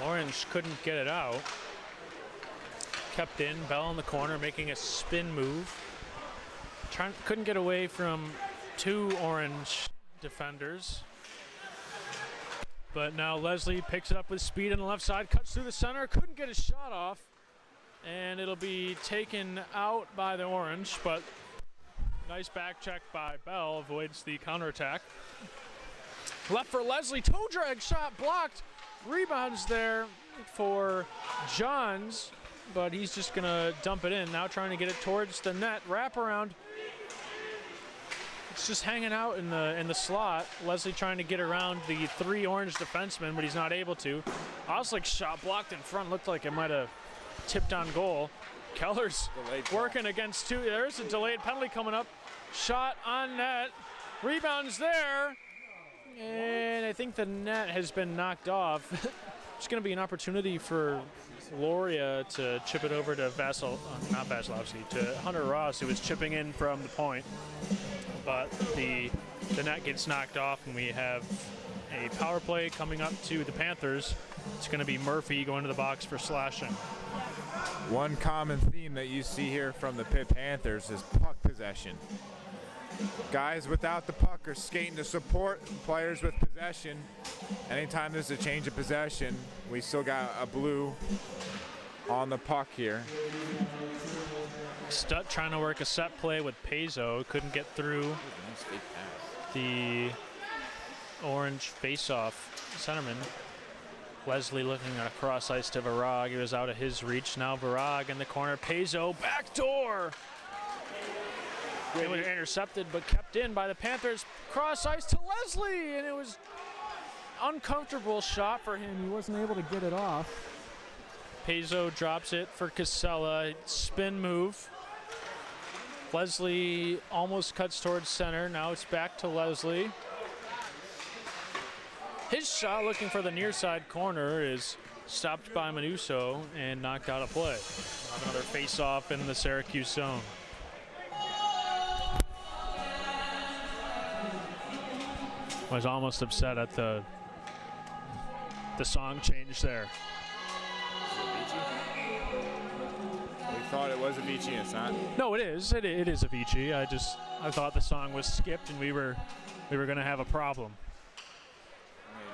Orange couldn't get it out. Kept in, Bell in the corner making a spin move. Couldn't get away from two Orange defenders. But now Leslie picks it up with speed on the left side, cuts through the center, couldn't get his shot off. And it'll be taken out by the Orange, but nice back check by Bell, avoids the counterattack. Left for Leslie, toe drag shot blocked. Rebounds there for Johns, but he's just gonna dump it in. Now trying to get it towards the net, wrap around. It's just hanging out in the slot. Leslie trying to get around the three Orange defensemen, but he's not able to. Oslick's shot blocked in front, looked like it might have tipped on goal. Keller's working against two. There's a delayed penalty coming up. Shot on net, rebounds there, and I think the net has been knocked off. It's going to be an opportunity for Loria to chip it over to to Hunter Ross, who was chipping in from the point. But the net gets knocked off, and we have a power play coming up to the Panthers. It's going to be Murphy going to the box for slashing. One common theme that you see here from the Pitt Panthers is puck possession. Guys without the puck are skating to support players with possession. Anytime there's a change of possession, we still got a blue on the puck here. Stutt trying to work a set play with Paizo. Couldn't get through the Orange face-off centerman. Leslie looking across ice to Virag. He was out of his reach. Now Virag in the corner. Paizo, backdoor. It was intercepted but kept in by the Panthers. Cross ice to Leslie, and it was uncomfortable shot for him. He wasn't able to get it off. Paizo drops it for Casella. Spin move. Leslie almost cuts towards center. Now it's back to Leslie. His shot looking for the near side corner is stopped by Manuso and knocked out of play. We'll have another face-off in the Syracuse zone. I was almost upset at the song change there. We thought it was Avicii, it's not. No, it is. It is Avicii. I thought the song was skipped and we were going to have a problem.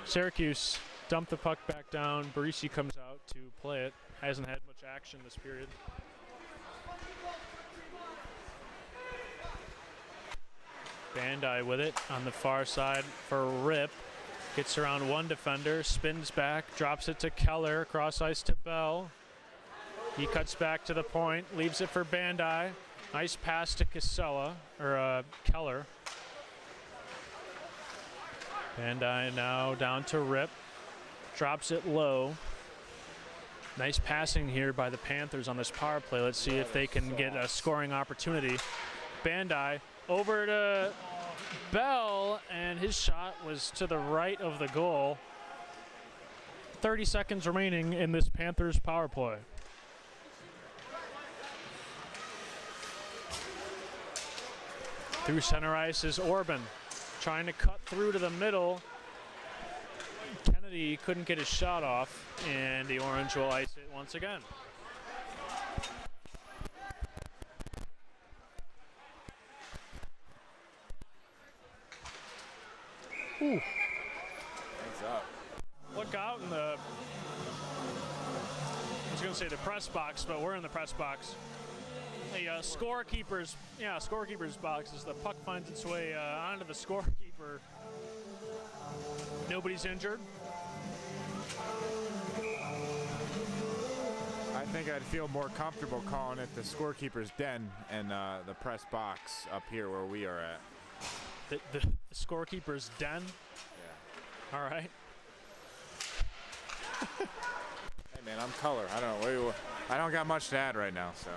Syracuse dumped the puck back down. Barisi comes out to play it. Hasn't had much action this period. Bandai with it on the far side for Rip. Gets around one defender, spins back, drops it to Keller, cross ice to Bell. He cuts back to the point, leaves it for Bandai. Nice pass to Keller. Bandai now down to Rip. Drops it low. Nice passing here by the Panthers on this power play. Let's see if they can get a scoring opportunity. Bandai over to Bell, and his shot was to the right of the goal. 30 seconds remaining in this Panthers power play. Through center ice is Orban, trying to cut through to the middle. Kennedy couldn't get his shot off, and the Orange will ice it once again. Ooh. Heads up. Look out in the, I was going to say the press box, but we're in the press box. The scorekeeper's box as the puck finds its way onto the scorekeeper. Nobody's injured. I think I'd feel more comfortable calling it the scorekeeper's den and the press box up here where we are at. The scorekeeper's den? Yeah. All right. Hey man, I'm color. I don't got much to add right now, so.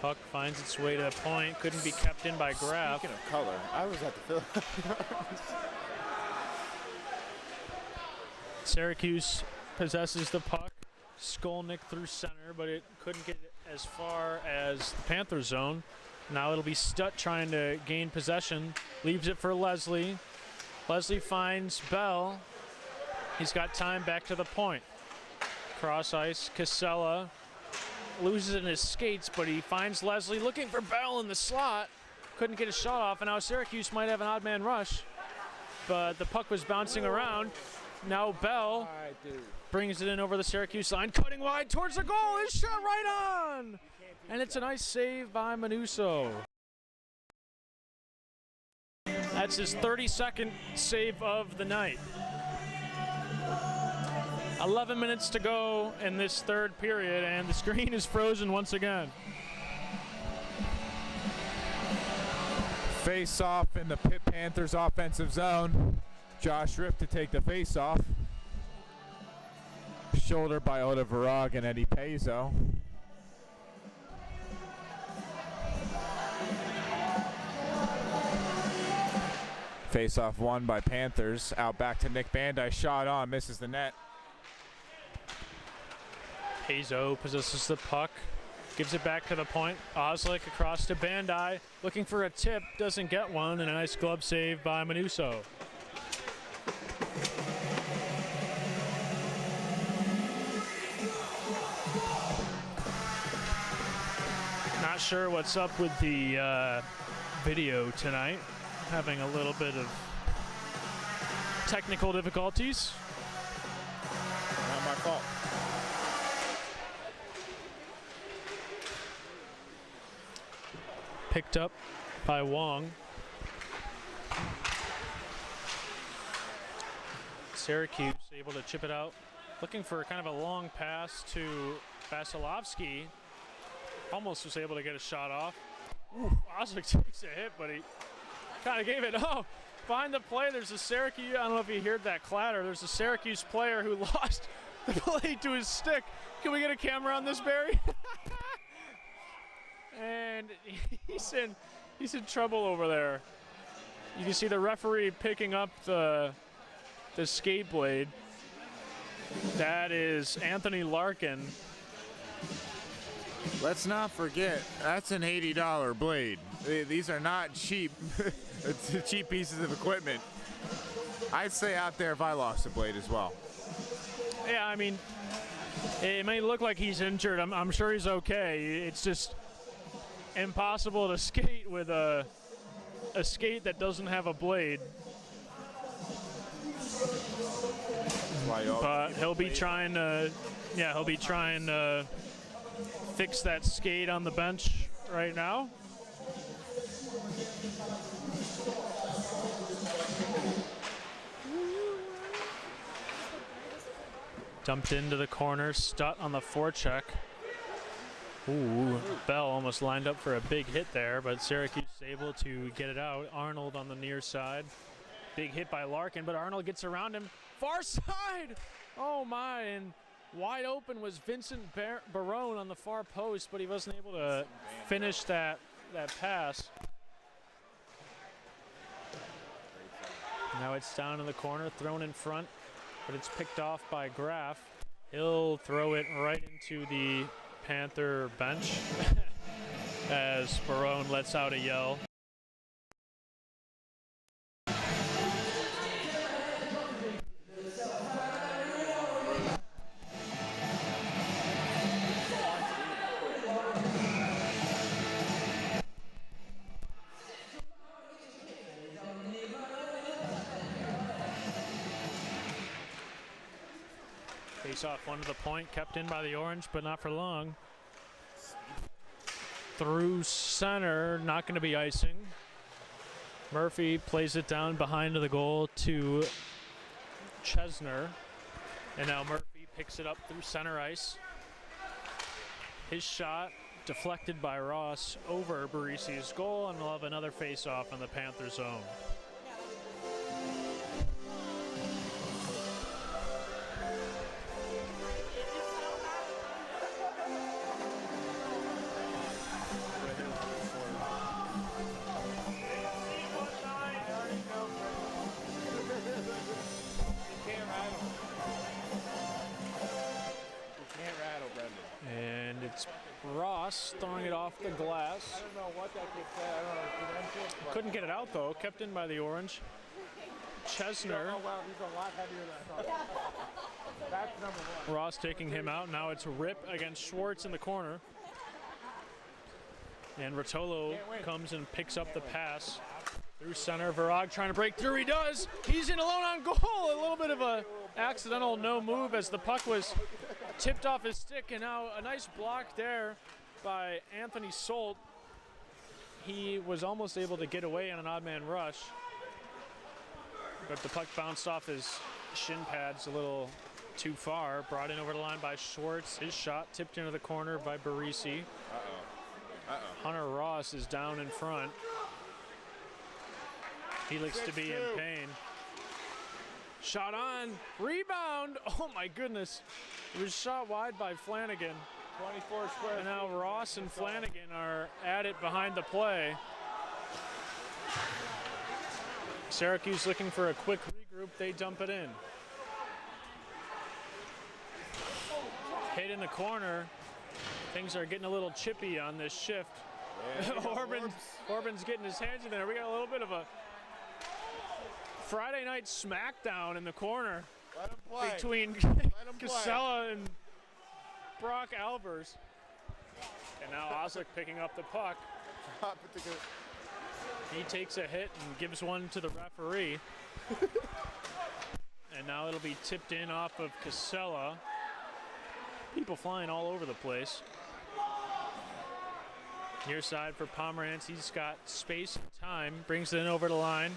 Puck finds its way to the point. Couldn't be kept in by Graf. Speaking of color, I was at the Syracuse possesses the puck. Skolnick through center, but it couldn't get as far as the Panther zone. Now it'll be Stutt trying to gain possession. Leaves it for Leslie. Leslie finds Bell. He's got time back to the point. Cross ice, Casella loses in his skates, but he finds Leslie looking for Bell in the slot. Couldn't get a shot off, and now Syracuse might have an odd man rush. But the puck was bouncing around. Now Bell brings it in over the Syracuse line, cutting wide towards the goal. His shot right on! And it's a nice save by Manuso. That's his 32nd save of the night. 11 minutes to go in this third period, and the screen is frozen once again. face off in the Pitt Panthers offensive zone. Josh Ripp to take the face off. Shoulder by Oda Virag and Eddie Pezzo. Face-off won by Panthers. Out back to Nick Bandai. Shot on, misses the net. Pezzo possesses the puck, gives it back to the point. Oslick across to Bandai, looking for a tip, doesn't get one, and a nice glove save by Manuso. Not sure what's up with the video tonight. Having a little bit of technical difficulties. Not my fault. Picked up by Wong. Syracuse able to chip it out. Looking for kind of a long pass to Vasilevsky. Almost was able to get a shot off. Ooh, Oslick takes a hit, but he kind of gave it. Oh, behind the play, there's a Syracuse. I don't know if you heard that clatter. There's a Syracuse player who lost the blade to his stick. Can we get a camera on this, Barry? And he's in trouble over there. You can see the referee picking up the skate blade. That is Anthony Larkin. Let's not forget, that's an $80 blade. These are not cheap, cheap pieces of equipment. I'd say out there if I lost a blade as well. Yeah, I mean, it may look like he's injured. I'm sure he's okay. It's just impossible to skate with a skate that doesn't have a blade. But he'll be trying to, fix that skate on the bench right now. Dumped into the corner, Stutt on the forecheck. Ooh, Bell almost lined up for a big hit there, but Syracuse able to get it out. Arnold on the near side. Big hit by Larkin, but Arnold gets around him. Far side! Oh my, and wide open was Vincent Barone on the far post, but he wasn't able to finish that pass. Now it's down in the corner, thrown in front, but it's picked off by Graf. He'll throw it right into the Panther bench. as Barone lets out a yell. Face off one to the point, kept in by the Orange, but not for long. Through center, not going to be icing. Murphy plays it down behind the goal to Chesner. And now Murphy picks it up through center ice. His shot deflected by Ross over Barisi's goal, and we'll have another face-off in the Panther zone. And it's Ross throwing it off the glass. I don't know what that kid said. I don't know. Couldn't get it out though. Kept in by the Orange. Chesner. Oh wow, he's a lot heavier than I thought. That's number one. Ross taking him out. Now it's Rip against Schwartz in the corner. And Rotolo comes and picks up the pass through center. Virag trying to break through. He does. He's in alone on goal. A little bit of a accidental no move as the puck was tipped off his stick, and now a nice block there by Anthony Solt. He was almost able to get away on an odd man rush, but the puck bounced off his shin pads a little too far. Brought in over the line by Schwartz. His shot tipped into the corner by Barisi. Hunter Ross is down in front. He looks to be in pain. Shot on, rebound. Oh my goodness. It was shot wide by Flanagan. 24 square. And now Ross and Flanagan are at it behind the play. Syracuse looking for a quick regroup. They dump it in. Hit in the corner. Things are getting a little chippy on this shift. Yeah, Orban's getting his hands in there. We got a little bit of a Friday night smackdown in the corner between Casella and Brock Albers. And now Oslick picking up the puck. He takes a hit and gives one to the referee. And now it'll be tipped in off of Casella. People flying all over the place. Near side for Pomerantz. He's got space and time. Brings it in over the line.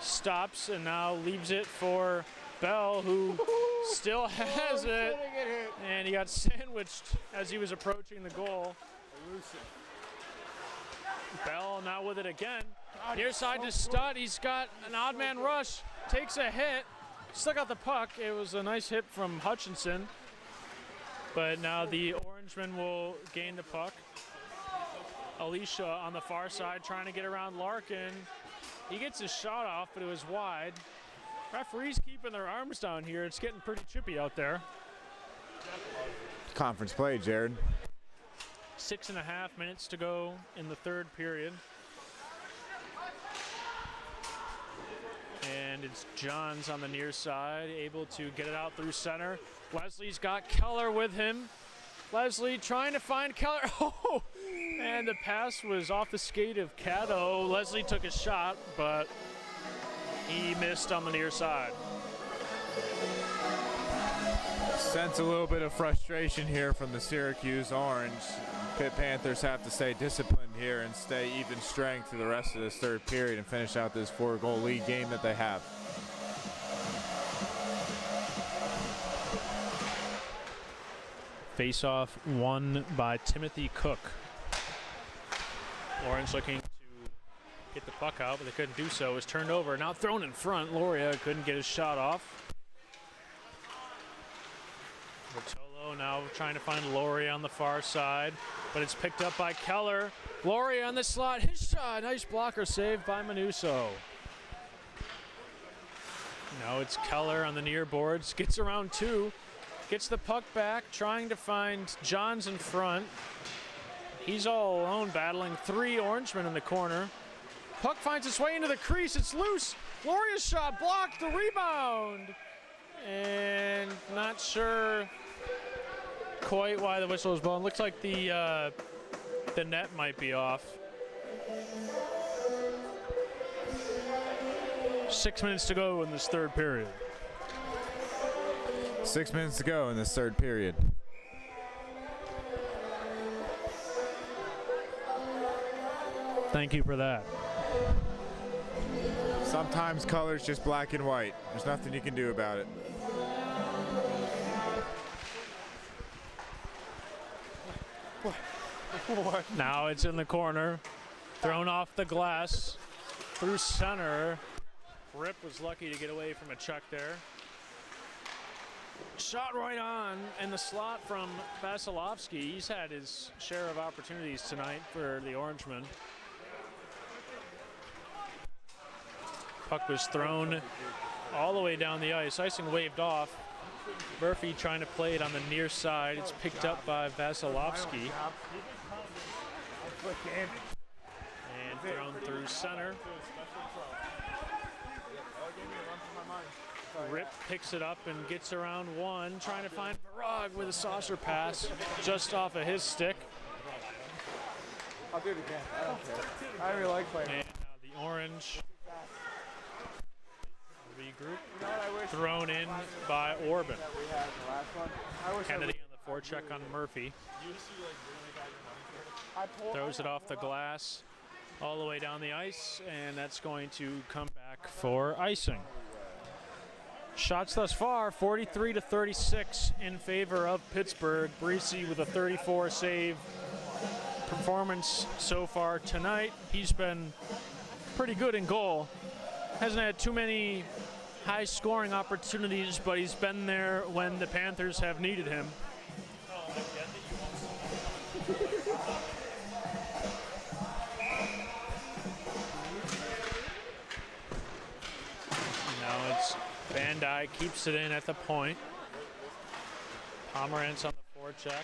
Stops and now leaves it for Bell, who still has it. And he got sandwiched as he was approaching the goal. Bell now with it again. Near side to Stud. He's got an odd man rush. Takes a hit. Still got the puck. It was a nice hit from Hutchinson. But now the Orangemen will gain the puck. Alicia on the far side trying to get around Larkin. He gets his shot off, but it was wide. Referees keeping their arms down here. It's getting pretty chippy out there. Conference play, Jared. 6.5 minutes to go in the third period. And it's Johns on the near side, able to get it out through center. Leslie's got Keller with him. Leslie trying to find Keller. Oh, and the pass was off the skate of Caddo. Leslie took a shot, but he missed on the near side. Sense a little bit of frustration here from the Syracuse Orange. Pitt Panthers have to stay disciplined here and stay even strength through the rest of this third period and finish out this 4-goal lead game that they have. Face-off won by Timothy Cook. Orange looking to get the puck out, but they couldn't do so. It was turned over, now thrown in front. Loria couldn't get his shot off. Rotolo now trying to find Loria on the far side, but it's picked up by Keller. Loria on the slot, his shot, nice blocker save by Manuso. Now it's Keller on the near boards, gets around two. Gets the puck back, trying to find Johns in front. He's all alone battling 3 Orangemen in the corner. Puck finds its way into the crease. It's loose. Glorious shot blocked. The rebound. And not sure quite why the whistle was blown. Looks like the net might be off. 6 minutes to go in this third period. 6 minutes to go in this third period. Thank you for that. Sometimes color's just black and white. There's nothing you can do about it. Now it's in the corner. Thrown off the glass. Through center. Rip was lucky to get away from a check there. Shot right on in the slot from Vasilevsky. He's had his share of opportunities tonight for the Orangemen. Puck was thrown all the way down the ice. Icing waved off. Murphy trying to play it on the near side. It's picked up by Vasilevsky. And thrown through center. Rip picks it up and gets around one, trying to find Barag with a saucer pass just off of his stick. I'll do it again. I don't care. I really like playing. And now the Orange regroup. Thrown in by Orban. Kennedy on the forecheck on Murphy. Throws it off the glass all the way down the ice, and that's going to come back for icing. Shots thus far, 43-36 in favor of Pittsburgh. Breesy with a 34 save performance so far tonight. He's been pretty good in goal. Hasn't had too many high scoring opportunities, but he's been there when the Panthers have needed him. Now it's Van Dyke keeps it in at the point. Pomerantz on the forecheck.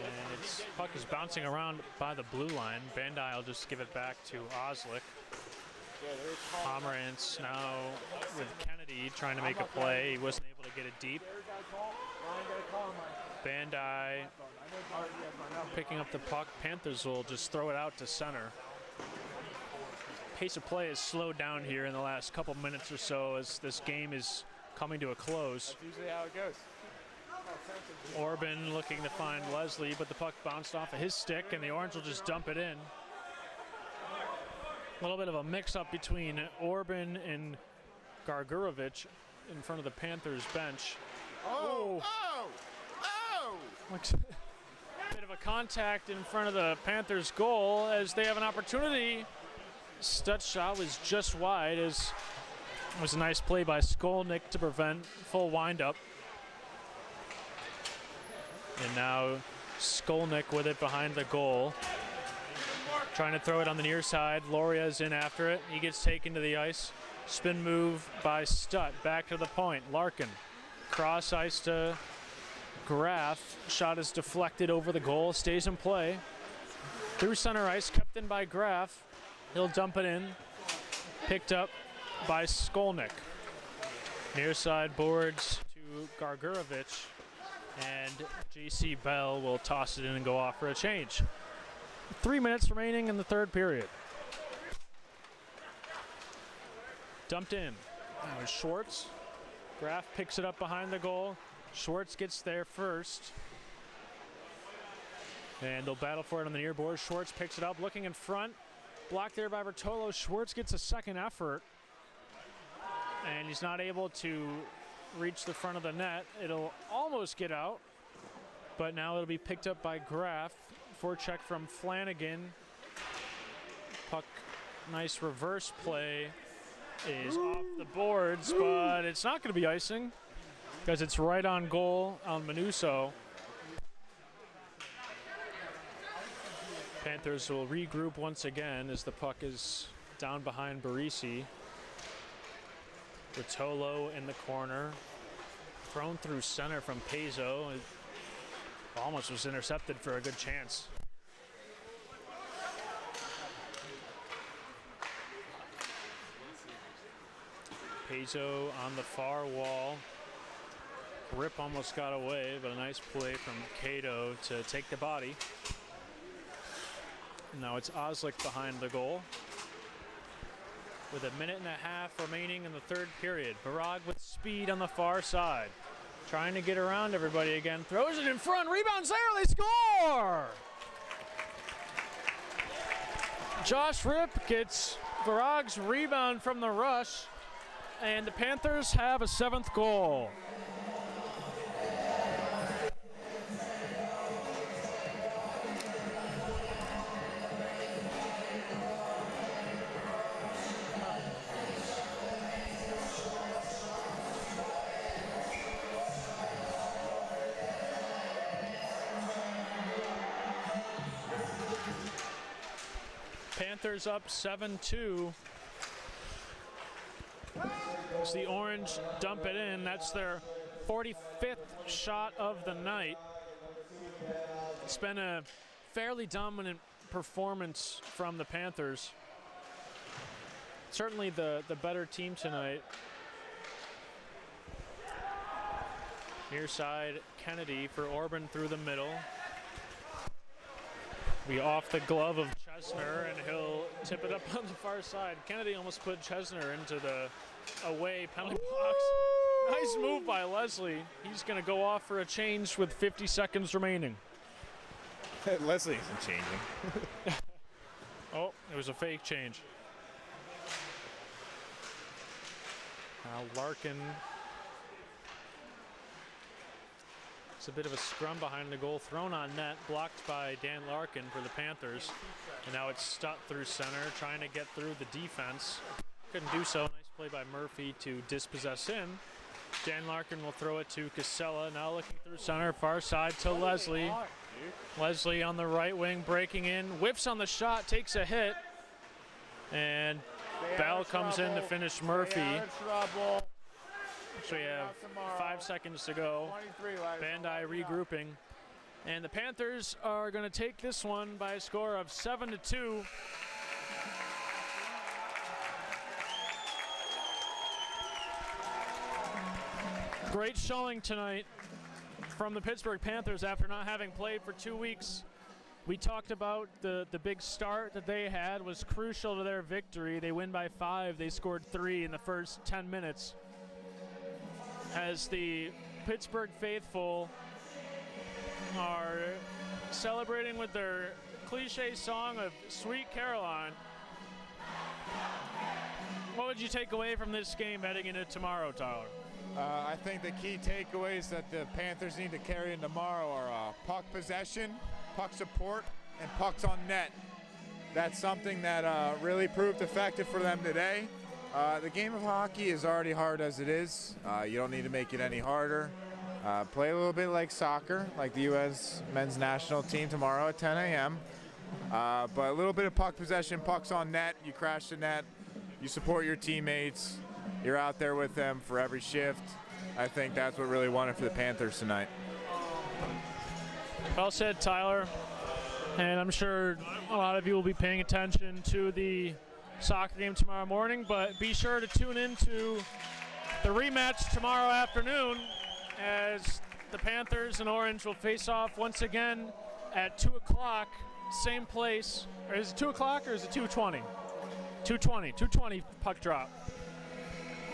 And its puck is bouncing around by the blue line. Van Dyke will just give it back to Oslick. Pomerantz now with Kennedy trying to make a play. He wasn't able to get it deep. Van Dyke picking up the puck. Panthers will just throw it out to center. Pace of play has slowed down here in the last couple minutes or so as this game is coming to a close. That's usually how it goes. Orban looking to find Leslie, but the puck bounced off of his stick, and the Orange will just dump it in. A little bit of a mix-up between Orban and Gargurovich in front of the Panthers bench. Looks a bit of a contact in front of the Panthers goal as they have an opportunity. Stutz shot was just wide as it was a nice play by Skolnick to prevent full windup. And now Skolnick with it behind the goal. Trying to throw it on the near side. Loria's in after it. He gets taken to the ice. Spin move by Stutt. Back to the point. Larkin. Cross ice to Graff. Shot is deflected over the goal. Stays in play. Through center ice. Kept in by Graff. He'll dump it in. Picked up by Skolnick. Near side boards to Gargurovich. And J.C. Bell will toss it in and go off for a change. 3 minutes remaining in the third period. Dumped in. Now it's Schwartz. Graff picks it up behind the goal. Schwartz gets there first. And they'll battle for it on the near board. Schwartz picks it up, looking in front. Blocked there by Bertolo. Schwartz gets a second effort. And he's not able to reach the front of the net. It'll almost get out. But now it'll be picked up by Graff. Forecheck from Flanagan. Puck, nice reverse play, is off the boards, but it's not going to be icing because it's right on goal on Manuso. Panthers will regroup once again as the puck is down behind Barisi. Bertolo in the corner. Thrown through center from Pezzo. Almost was intercepted for a good chance. Peso on the far wall. Rip almost got away, but a nice play from Cato to take the body. Now it's Oslick behind the goal. With a minute and a half remaining in the third period. Virag with speed on the far side. Trying to get around everybody again. Throws it in front. Rebounds there. They score! Josh Rip gets Virag's rebound from the rush. And the Panthers have a 7th goal. Panthers up 7-2. As the Orange dump it in, that's their 45th shot of the night. It's been a fairly dominant performance from the Panthers. Certainly the better team tonight. Near side, Kennedy for Orban through the middle. Be off the glove of Chesner, and he'll tip it up on the far side. Kennedy almost put Chesner into the away penalty box. Nice move by Leslie. He's going to go off for a change with 50 seconds remaining. Leslie isn't changing. Oh, it was a fake change. Now Larkin. It's a bit of a scrum behind the goal, thrown on net, blocked by Dan Larkin for the Panthers. And now it's Stutt through center, trying to get through the defense. Couldn't do so. Nice play by Murphy to dispossess him. Dan Larkin will throw it to Casella. Now looking through center, far side to Leslie. Leslie on the right wing, breaking in, whiffs on the shot, takes a hit. And Bell comes in to finish Murphy. So we have 5 seconds to go. Bandai regrouping. And the Panthers are going to take this one by a score of 7-2. Great showing tonight from the Pittsburgh Panthers after not having played for 2 weeks. We talked about the big start that they had was crucial to their victory. They win by 5. They scored 3 in the first 10 minutes. As the Pittsburgh faithful are celebrating with their cliche song of Sweet Caroline. What would you take away from this game heading into tomorrow, Tyler? I think the key takeaways that the Panthers need to carry in tomorrow are puck possession, puck support, and pucks on net. That's something that really proved effective for them today. The game of hockey is already hard as it is. You don't need to make it any harder. Play a little bit like soccer, like the U.S. men's national team tomorrow at 10 a.m. But a little bit of puck possession, pucks on net, you crash the net, you support your teammates, you're out there with them for every shift. I think that's what really won it for the Panthers tonight. Well said, Tyler. And I'm sure a lot of you will be paying attention to the soccer game tomorrow morning, but be sure to tune in to the rematch tomorrow afternoon as the Panthers and Orange will face off once again at 2 o'clock, same place. Or is it 2 o'clock or is it 2:20? 2:20 puck drop.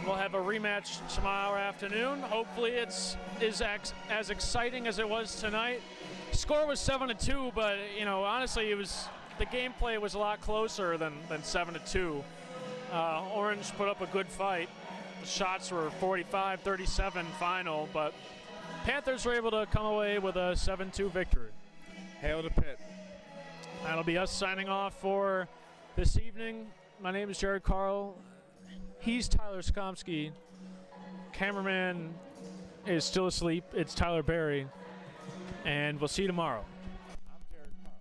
We'll have a rematch tomorrow afternoon. Hopefully it's as exciting as it was tonight. Score was 7-2, but honestly the gameplay was a lot closer than 7-2. Orange put up a good fight. The shots were 45-37 final, but Panthers were able to come away with a 7-2 victory. Hail to Pitt. That'll be us signing off for this evening. My name is Jared Carl. He's Tyler Skomsky. Cameraman is still asleep. It's Tyler Berry. And we'll see you tomorrow. I'm Jared Carl.